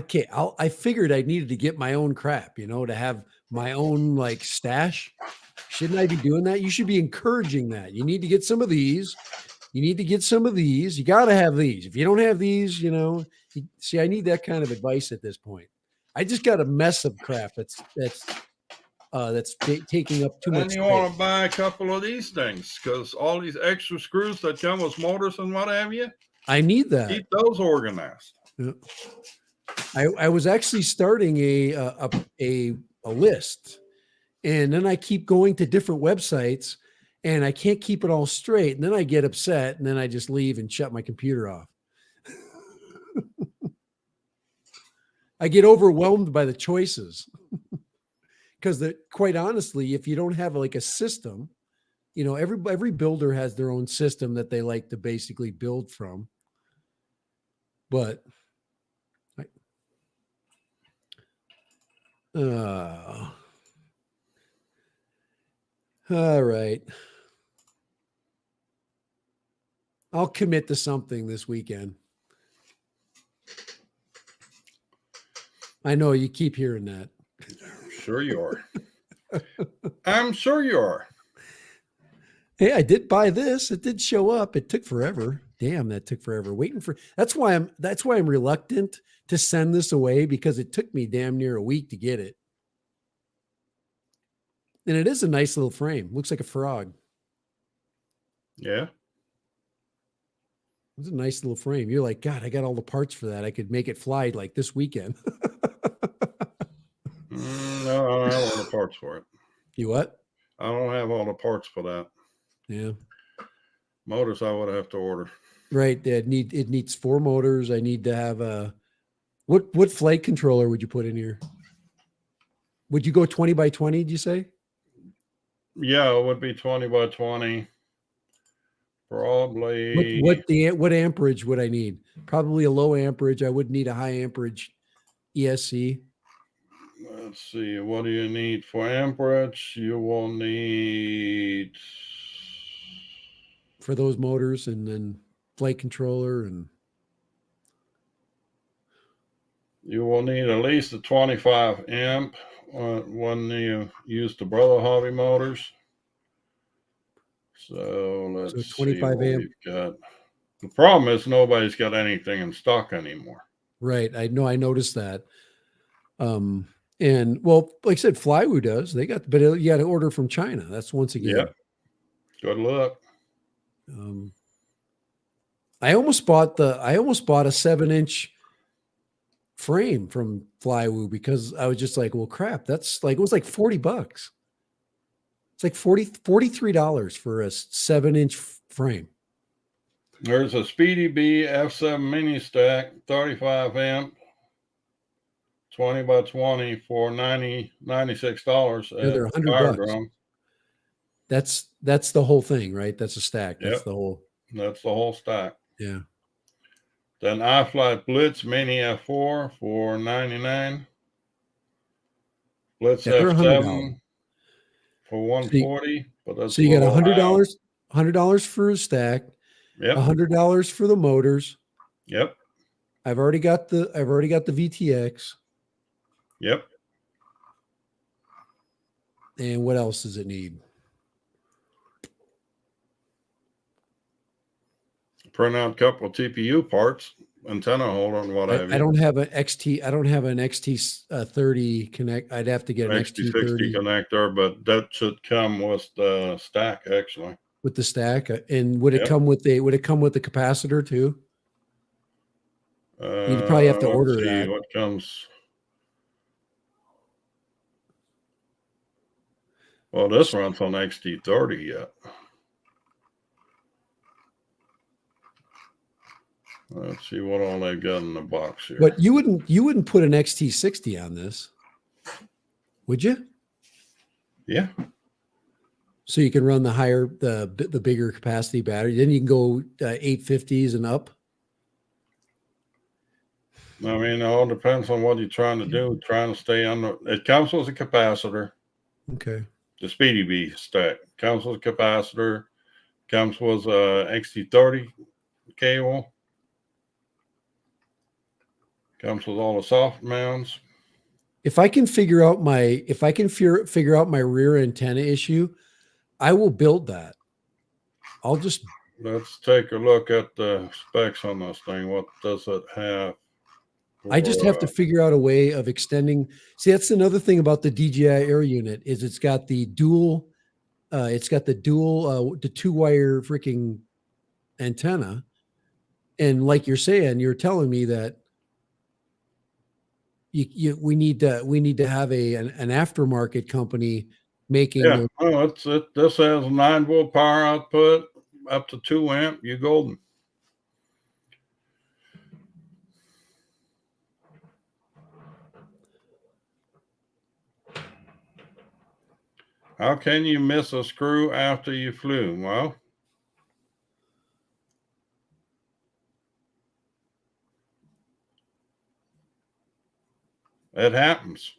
can't. I figured I needed to get my own crap, to have my own like stash. Shouldn't I be doing that? You should be encouraging that. You need to get some of these. You need to get some of these. You got to have these. If you don't have these, see, I need that kind of advice at this point. I just got a mess of crap that's taking up too much And space. you want to buy a couple of these things, because all these extra screws that come with motors and what have you, I need that. keep those organized. Yeah. I was actually starting a list, and then I keep going to different websites, and I can't keep it all straight, and then I get upset, and then I just leave and shut my computer off. I get overwhelmed by the choices. Because quite honestly, if you don't have like a system, every builder has their own system that they like to basically build from. But all right. I'll commit to something this weekend. I know you keep hearing that. Sure you are. I'm sure you are. Hey, I did buy this. It did show up. It took forever. Damn, that took forever. That's why I'm reluctant to send this away, because it took me damn near a week to get it. And it is a nice little frame. Looks like a frog. Yeah. It's a nice little frame. You're like, God, I got all the parts for that. I could make it fly like this weekend. No, I don't have all the parts for it. You what? I don't have all the parts for that. Yeah. Motors I would have to order. Right. It needs 4 motors. I need to have a what flight controller would you put in here? Would you go 20 by 20, did you say? Yeah, it would be 20 by 20. Probably. What amperage would I need? Probably a low amperage. I would need a high amperage ESC. Let's see. What do you need for amperage? You will need, for those motors, and then flight controller, and You will need at least a 25 amp when you use the Brother Hobby motors. So So let's see 25 what amp. we've got. The problem is nobody's got anything in stock anymore. Right. I know. I noticed that. And well, like I said, Flywoo does. They got, but you got to order from China. That's once again. Yep. Good luck. Um, I almost bought a 7-inch frame from Flywoo because I was just like, well, crap, that's like, it was like $40. It's like $43 for a 7-inch frame. There's a Speedy B F7 mini stack, 35 amp, 20 by 20 for $96 Yeah, they're at Fire $100. Drum. That's the whole thing, right? That's a stack. That's Yep. the whole. That's the whole stack. Yeah. Then iFlight Blitz Mini F4 for $99. Blitz Yeah, they're $100. F7 for $140, but that's So a you got little high. $100 for a stack, Yep. $100 for the motors. Yep. I've already got the VTX. Yep. And what else does it need? Print out a couple of TPU parts, antenna holder, and what have I you. don't have an XT. I don't have an XT30 connect. I'd have to get an XT60 XT30 connector, but that should come with the stack actually. with the stack. And would it Yep. come with the capacitor too? You'd probably have to Let's order see that. what comes. Well, this runs on XT30 yet. Let's see what all they've got in the box here. But you wouldn't put an XT60 on this, would you? Yeah. So you can run the bigger capacity battery. Then you can go 850s and up. I mean, it all depends on what you're trying to do. Trying to stay under. It comes with a capacitor. Okay. The Speedy B stack comes with a capacitor. Comes with a XT30 cable. Comes with all the soft mounts. If I can figure out my rear antenna issue, I will build that. Let's take a look at the specs on this thing. What does it have? I just have to figure out a way of extending. See, that's another thing about the DJI Air unit is it's got the dual 2-wire freaking antenna. And like you're saying, you're telling me that we need to have an aftermarket company making. Yeah. This has a 9-volt power output up to 2 amp. You golden. How can you miss a screw after you flew? Well, it happens.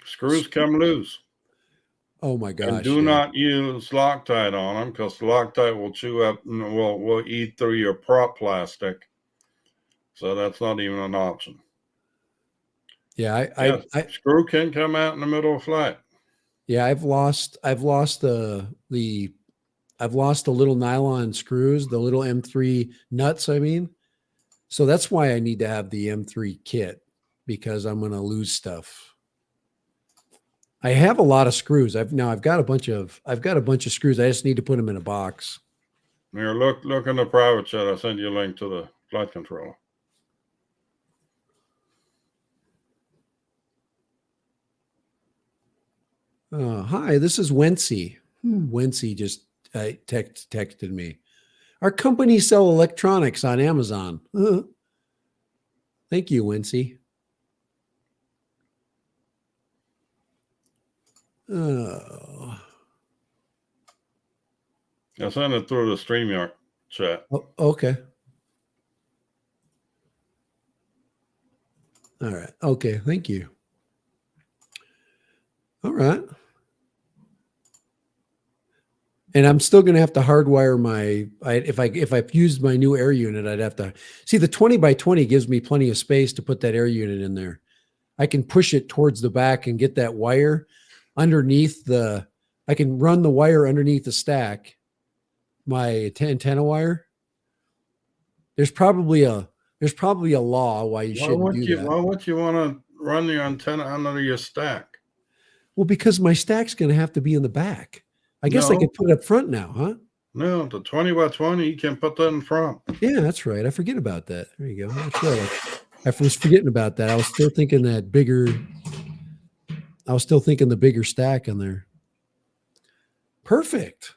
Screws come loose. Oh my gosh. And do not use Loctite on them because Loctite will chew up and will eat through your prop plastic. So that's not even an option. Yeah, screw can come out in the middle of flight. Yeah, I've lost the little nylon screws, the little M3 nuts, I mean. So that's why I need to have the M3 kit because I'm going to lose stuff. I have a lot of screws. I've got a bunch of screws. I just need to put them in a box. Here, look in the private chat. I sent you a link to the flight controller. Hi, this is Wency. Wency just texted me. Our company sell electronics on Amazon. Thank you, Wency. I sent it through the StreamYard chat. Oh, okay. All right. Okay. Thank you. All right. And I'm still going to have to hardwire if I've used my new air unit, I'd have to see the 20 by 20 gives me plenty of space to put that air unit in there. I can push it towards the back and get that wire underneath I can run the wire underneath the stack, my antenna wire. There's probably a law why you shouldn't do that. Why would you want to run your antenna under your stack? Well, because my stack's going to have to be in the back. I guess I could put it up front now, huh? No, the 20 by 20, you can put that in front. Yeah, that's right. I forget about that. There you go. That's right. I was forgetting about that. I was still thinking the bigger stack in there. Perfect.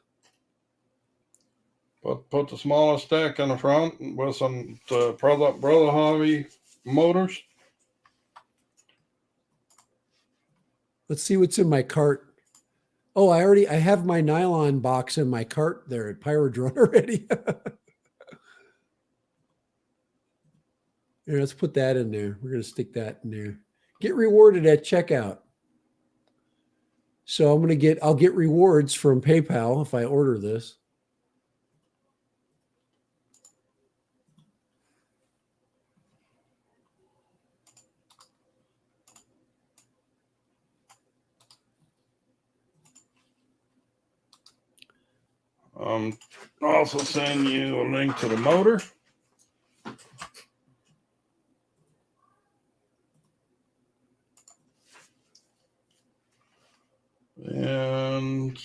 Put the smaller stack in the front with some brother hobby motors. Let's see what's in my cart. Oh, I have my nylon box in my cart there at Pyrodrone already. Here, let's put that in there. We're going to stick that in there. Get rewarded at checkout. So I'll get rewards from PayPal if I order this. Also send you a link to the motor. And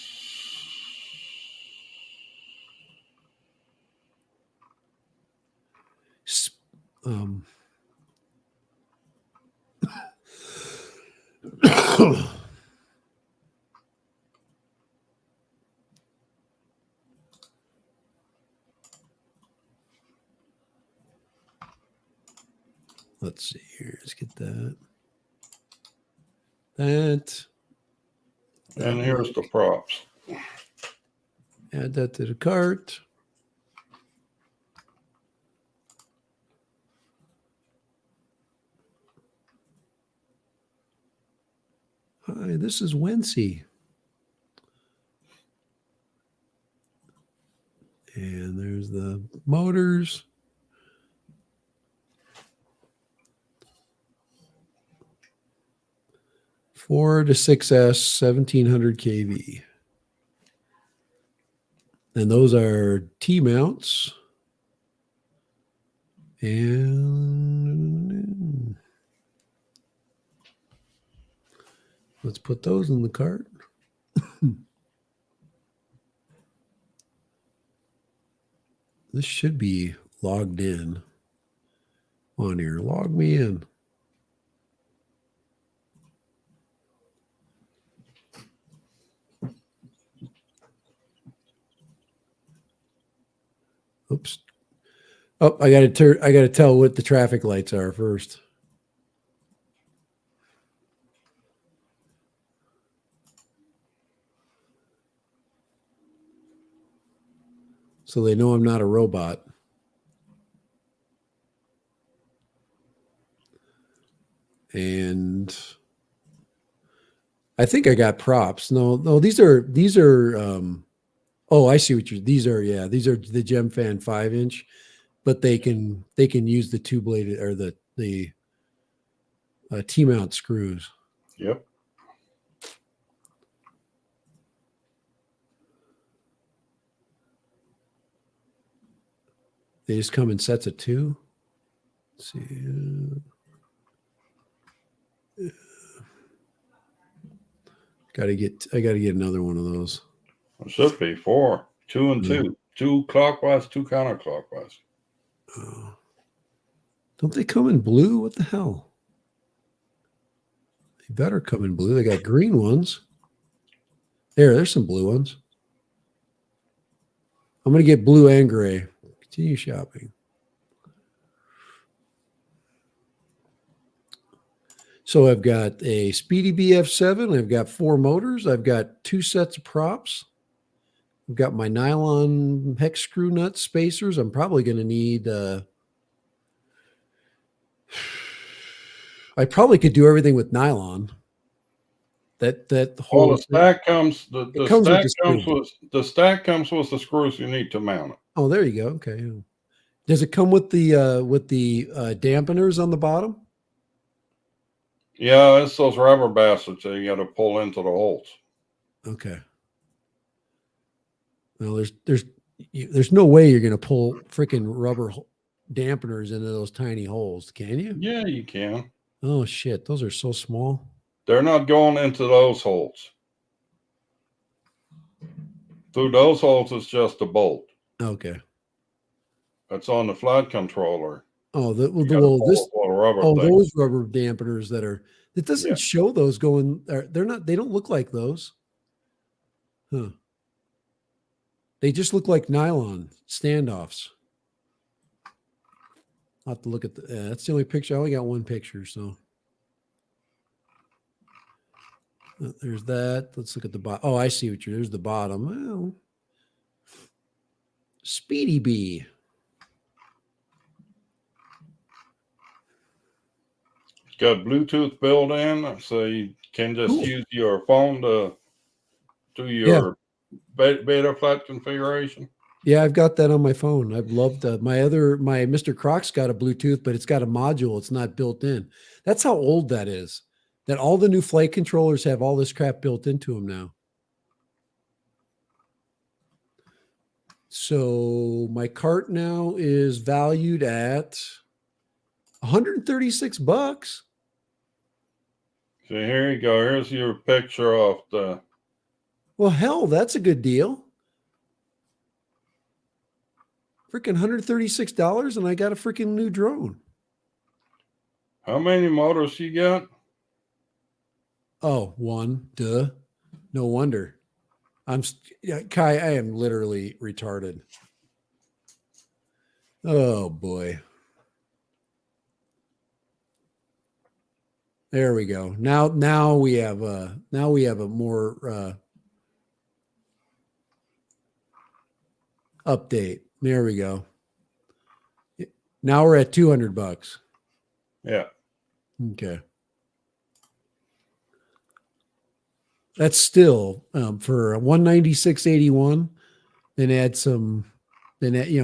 let's see here. Let's get that. And here's the props. Add that to the cart. Hi, this is Wency. And there's the motors. Four to 6S, 1700 kV. And those are T-mounts. And let's put those in the cart. This should be logged in on here. Log me in. Oops. Oh, I got to tell what the traffic lights are first. So they know I'm not a robot. And I think I got props. No, these are oh, I see what these are the GemFan 5-inch, but they can use the two-bladed or the T-mount screws. Yep. They just come in sets of two. Let's see. I gotta get another one of those. It should be 4, 2 and 2. 2 clockwise, 2 counterclockwise. Don't they come in blue? What the hell? They better come in blue. They got green ones. There's some blue ones. I'm gonna get blue and gray. Continue shopping. So I've got a Speedy BF7. I've got 4 motors. I've got 2 sets of props. I've got my nylon hex screw nut spacers. I'm probably going to need, I probably could do everything with nylon. That Well, whole the stack comes it comes with the screw. the stack comes with the screws you need to mount it. Oh, there you go. Okay. Does it come with the dampeners on the bottom? Yeah, it's those rubber bastards that you got to pull into the holes. Okay. Well, there's no way you're going to pull freaking rubber dampeners into those tiny holes, can you? Yeah, you can. Oh shit, those are so small. They're not going into those holes. Through those holes, it's just a bolt. Okay. That's on the flight controller. Oh, You got to well, pull a little rubber thing. those rubber dampeners that are, it doesn't Yeah. show those going, they're not, they don't look like those. Huh. They just look like nylon standoffs. I'll have to look at that's the only picture. I only got one picture. So there's that. Let's look at the bottom. Oh, I see what there's the bottom. Well, Speedy Bee. It's got Bluetooth built in, so you can just use your phone to do your beta flight configuration. Yeah, I've got that on my phone. I've loved my Mr. Croc's got a Bluetooth, but it's got a module. It's not built in. That's how old that is. That all the new flight controllers have all this crap built into them now. So my cart now is valued at $136. So here you go. Here's your picture of the. Well, hell, that's a good deal. Freaking $136, and I got a freaking new drone. How many motors you got? Oh, one. Duh. No wonder. Kai, I am literally retarded. Oh boy. There we go. Now we have a more update. There we go. Now we're at $200. Yeah. Okay. That's still for $196.81, then add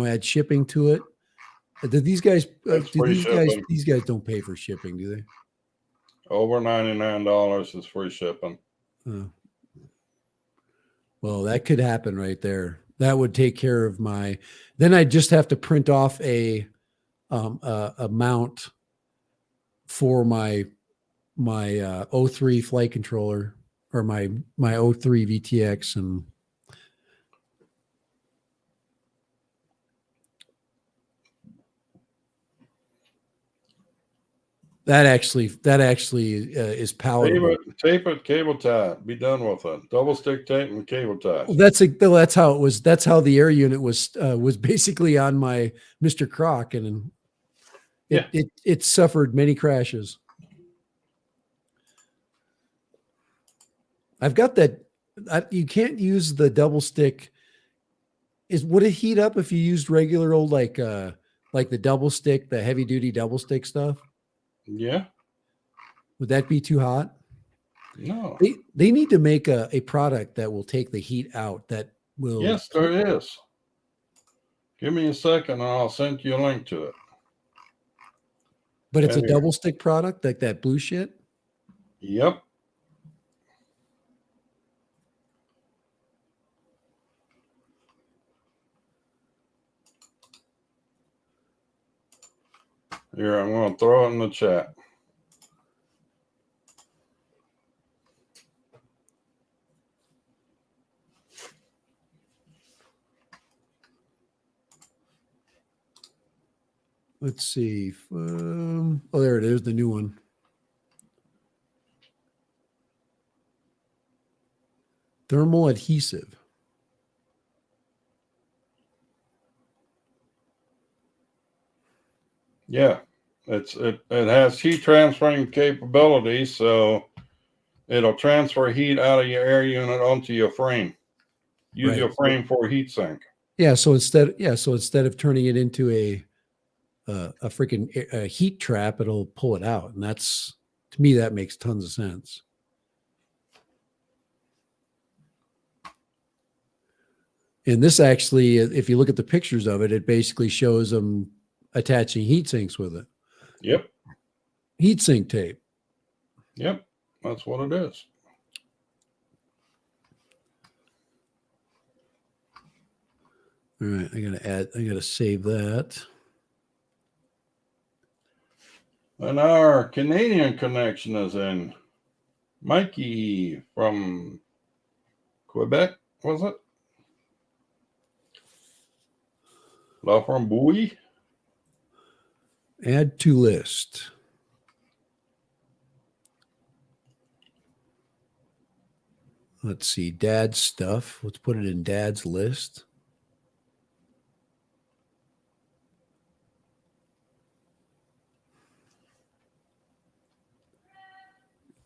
add shipping to it. Do these guys these guys don't pay for shipping, do they? Over $99 is free shipping. Well, that could happen right there. That would take care of then I just have to print off a mount for my 03 flight controller, or my 03 VTX, and that actually is palatable. Tape it, cable tie. Be done with it. Double stick tape and cable tie. Well, that's how it was. That's how the air unit was basically on my Mr. Croc, and it suffered many crashes. I've got that. You can't use the double stick. Would it heat up if you used regular old like the double stick, the heavy duty double stick stuff? Yeah. Would that be too hot? No. They need to make a product that will take the heat out. That will. Yes, there is. Give me a second and I'll send you a link to it. But it's a double stick product, like that blue shit? Yep. Here, I'm going to throw it in the chat. Let's see. Oh, there it is, the new one. Thermal adhesive. Yeah, it has heat transferring capabilities, so it'll transfer heat out of your air unit onto your frame. Use your frame for a heat sink. Yeah, so instead of turning it into a freaking heat trap, it'll pull it out, and to me that makes tons of sense. And this actually, if you look at the pictures of it, it basically shows them attaching heat sinks with it. Yep. Heat sink tape. Yep. That's what it is. All right, I gotta save that. And our Canadian connection is in. Mikey from Quebec, was it? La Framboise? Add to list. Let's see, dad's stuff. Let's put it in dad's list.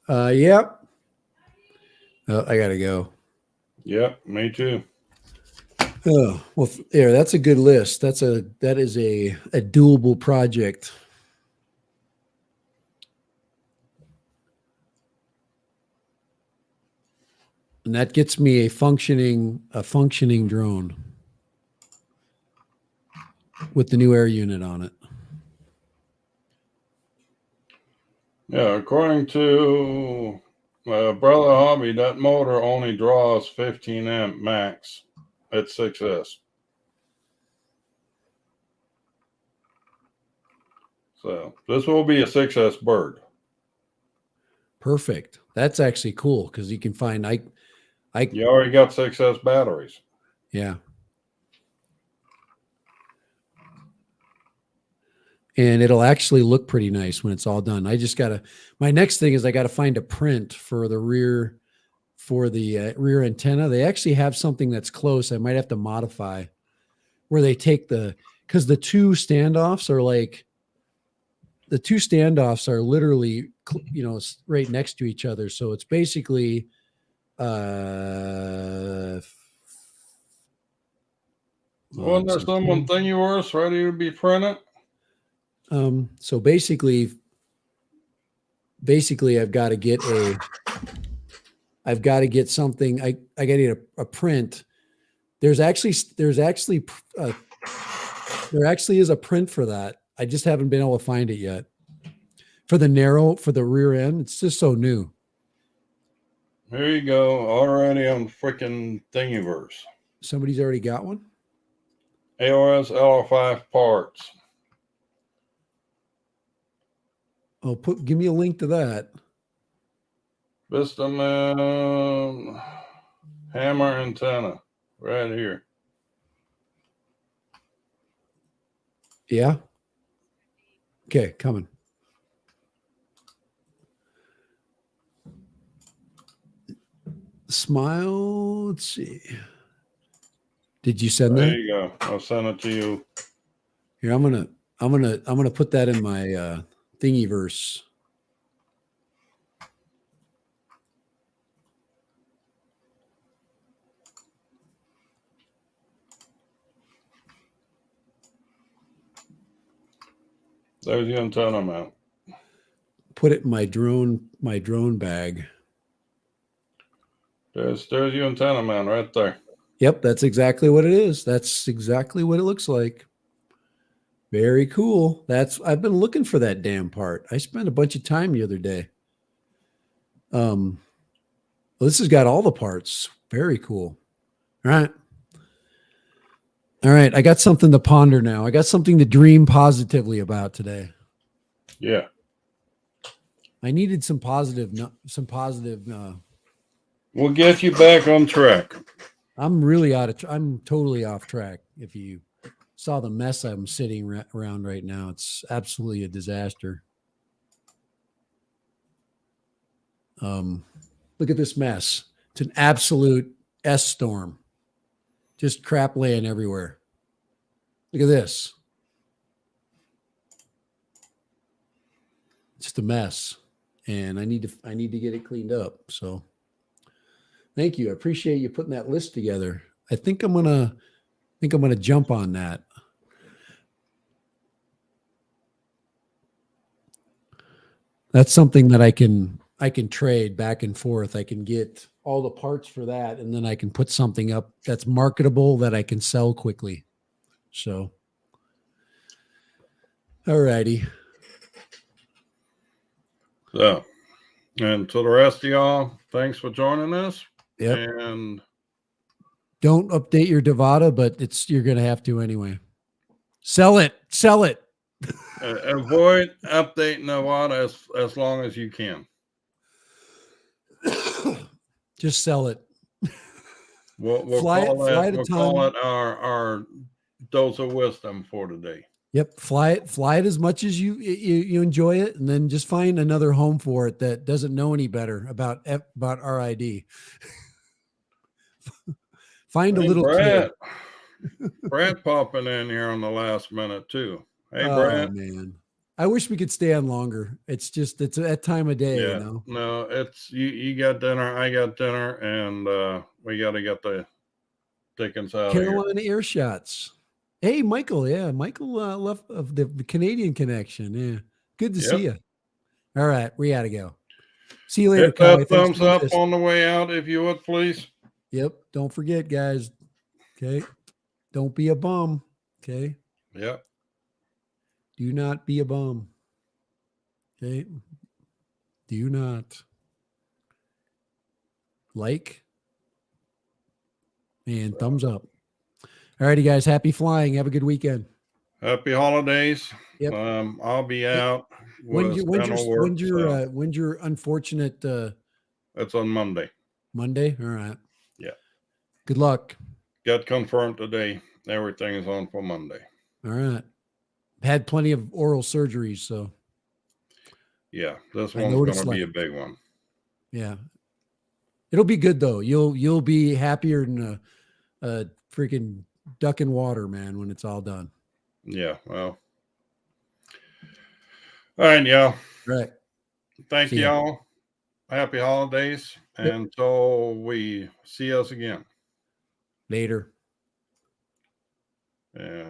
Yep. Oh, I gotta go. Yep, me too. Oh, well, there, that's a good list. That is a doable project. And that gets me a functioning drone with the new air unit on it. Yeah, according to Brother Hobby, that motor only draws 15 amp max at 6S. So this will be a 6S bird. Perfect. That's actually cool because you can find You already got 6S batteries. Yeah. And it'll actually look pretty nice when it's all done. My next thing is I gotta find a print for the rear rear antenna. They actually have something that's close. I might have to modify where they take because the two standoffs are literally, right next to each other. So it's basically, Wasn't there someone Thingiverse ready to be printed? So basically I've got to get something. I got to get a print. There actually is a print for that. I just haven't been able to find it yet. For the rear end, it's just so new. Here you go, already on freaking Thingiverse. Somebody's already got one? AOS LR5 parts. Oh, give me a link to that. Vistaman hammer antenna right here. Yeah. Okay, coming. Smile. Let's see. Did you send that? There you go. I'll send it to you. Here, I'm gonna put that in my Thingiverse. There's the antenna mount. Put it in my drone bag. There's your antenna mount right there. Yep, that's exactly what it is. That's exactly what it looks like. Very cool. I've been looking for that damn part. I spent a bunch of time the other day. Well, this has got all the parts. Very cool. All right. I got something to ponder now. I got something to dream positively about today. Yeah. I needed some positive. We'll get you back on track. I'm totally off track. If you saw the mess I'm sitting around right now, it's absolutely a disaster. Look at this mess. It's an absolute S storm. Just crap laying everywhere. Look at this. It's just a mess. And I need to get it cleaned up. So thank you. I appreciate you putting that list together. I think I'm gonna jump on that. That's something that I can trade back and forth. I can get all the parts for that, and then I can put something up that's marketable that I can sell quickly. So, all righty. So, and to the rest of y'all, thanks for joining us. Yep. And don't update your AVATA, but you're going to have to anyway. Sell it. avoid updating AVATA as long as you can. Just sell it. We'll call it our dose of wisdom for today. Yep. Fly it as much as you enjoy it, and then just find another home for it that doesn't know any better about RID. Find a little Brad. kid. Brad popping in here on the last minute too. Hey, oh, Brad. Man. I wish we could stay on longer. It's that time of day, Yeah, no, it's you got dinner, I got dinner, and we got to get the Dickens out Carolina of here. Air Shots. Hey, Michael. Yeah, Michael left of the Canadian connection. Yeah, good to see you. All right, we gotta go. See you later, Hit that Kai. thumbs up on the way out, if you would, please. Yep. Don't forget, guys. Okay. Don't be a bum. Okay. Yep. Do not be a bum. Okay. Do not. Like and thumbs up. All righty, guys. Happy flying. Have a good weekend. Happy holidays. Yep. I'll be out. When's your unfortunate it's on Monday. Monday? All right. Yeah. Good luck. Got confirmed today. Everything is on for Monday. All right. Had plenty of oral surgeries, so yeah, this one's going to be a big one. Yeah. It'll be good though. You'll be happier than a freaking duck in water, man, when it's all done. Yeah, well. All right, y'all. Right. Thank y'all. Happy holidays. Yep. Until we see us again. Later. And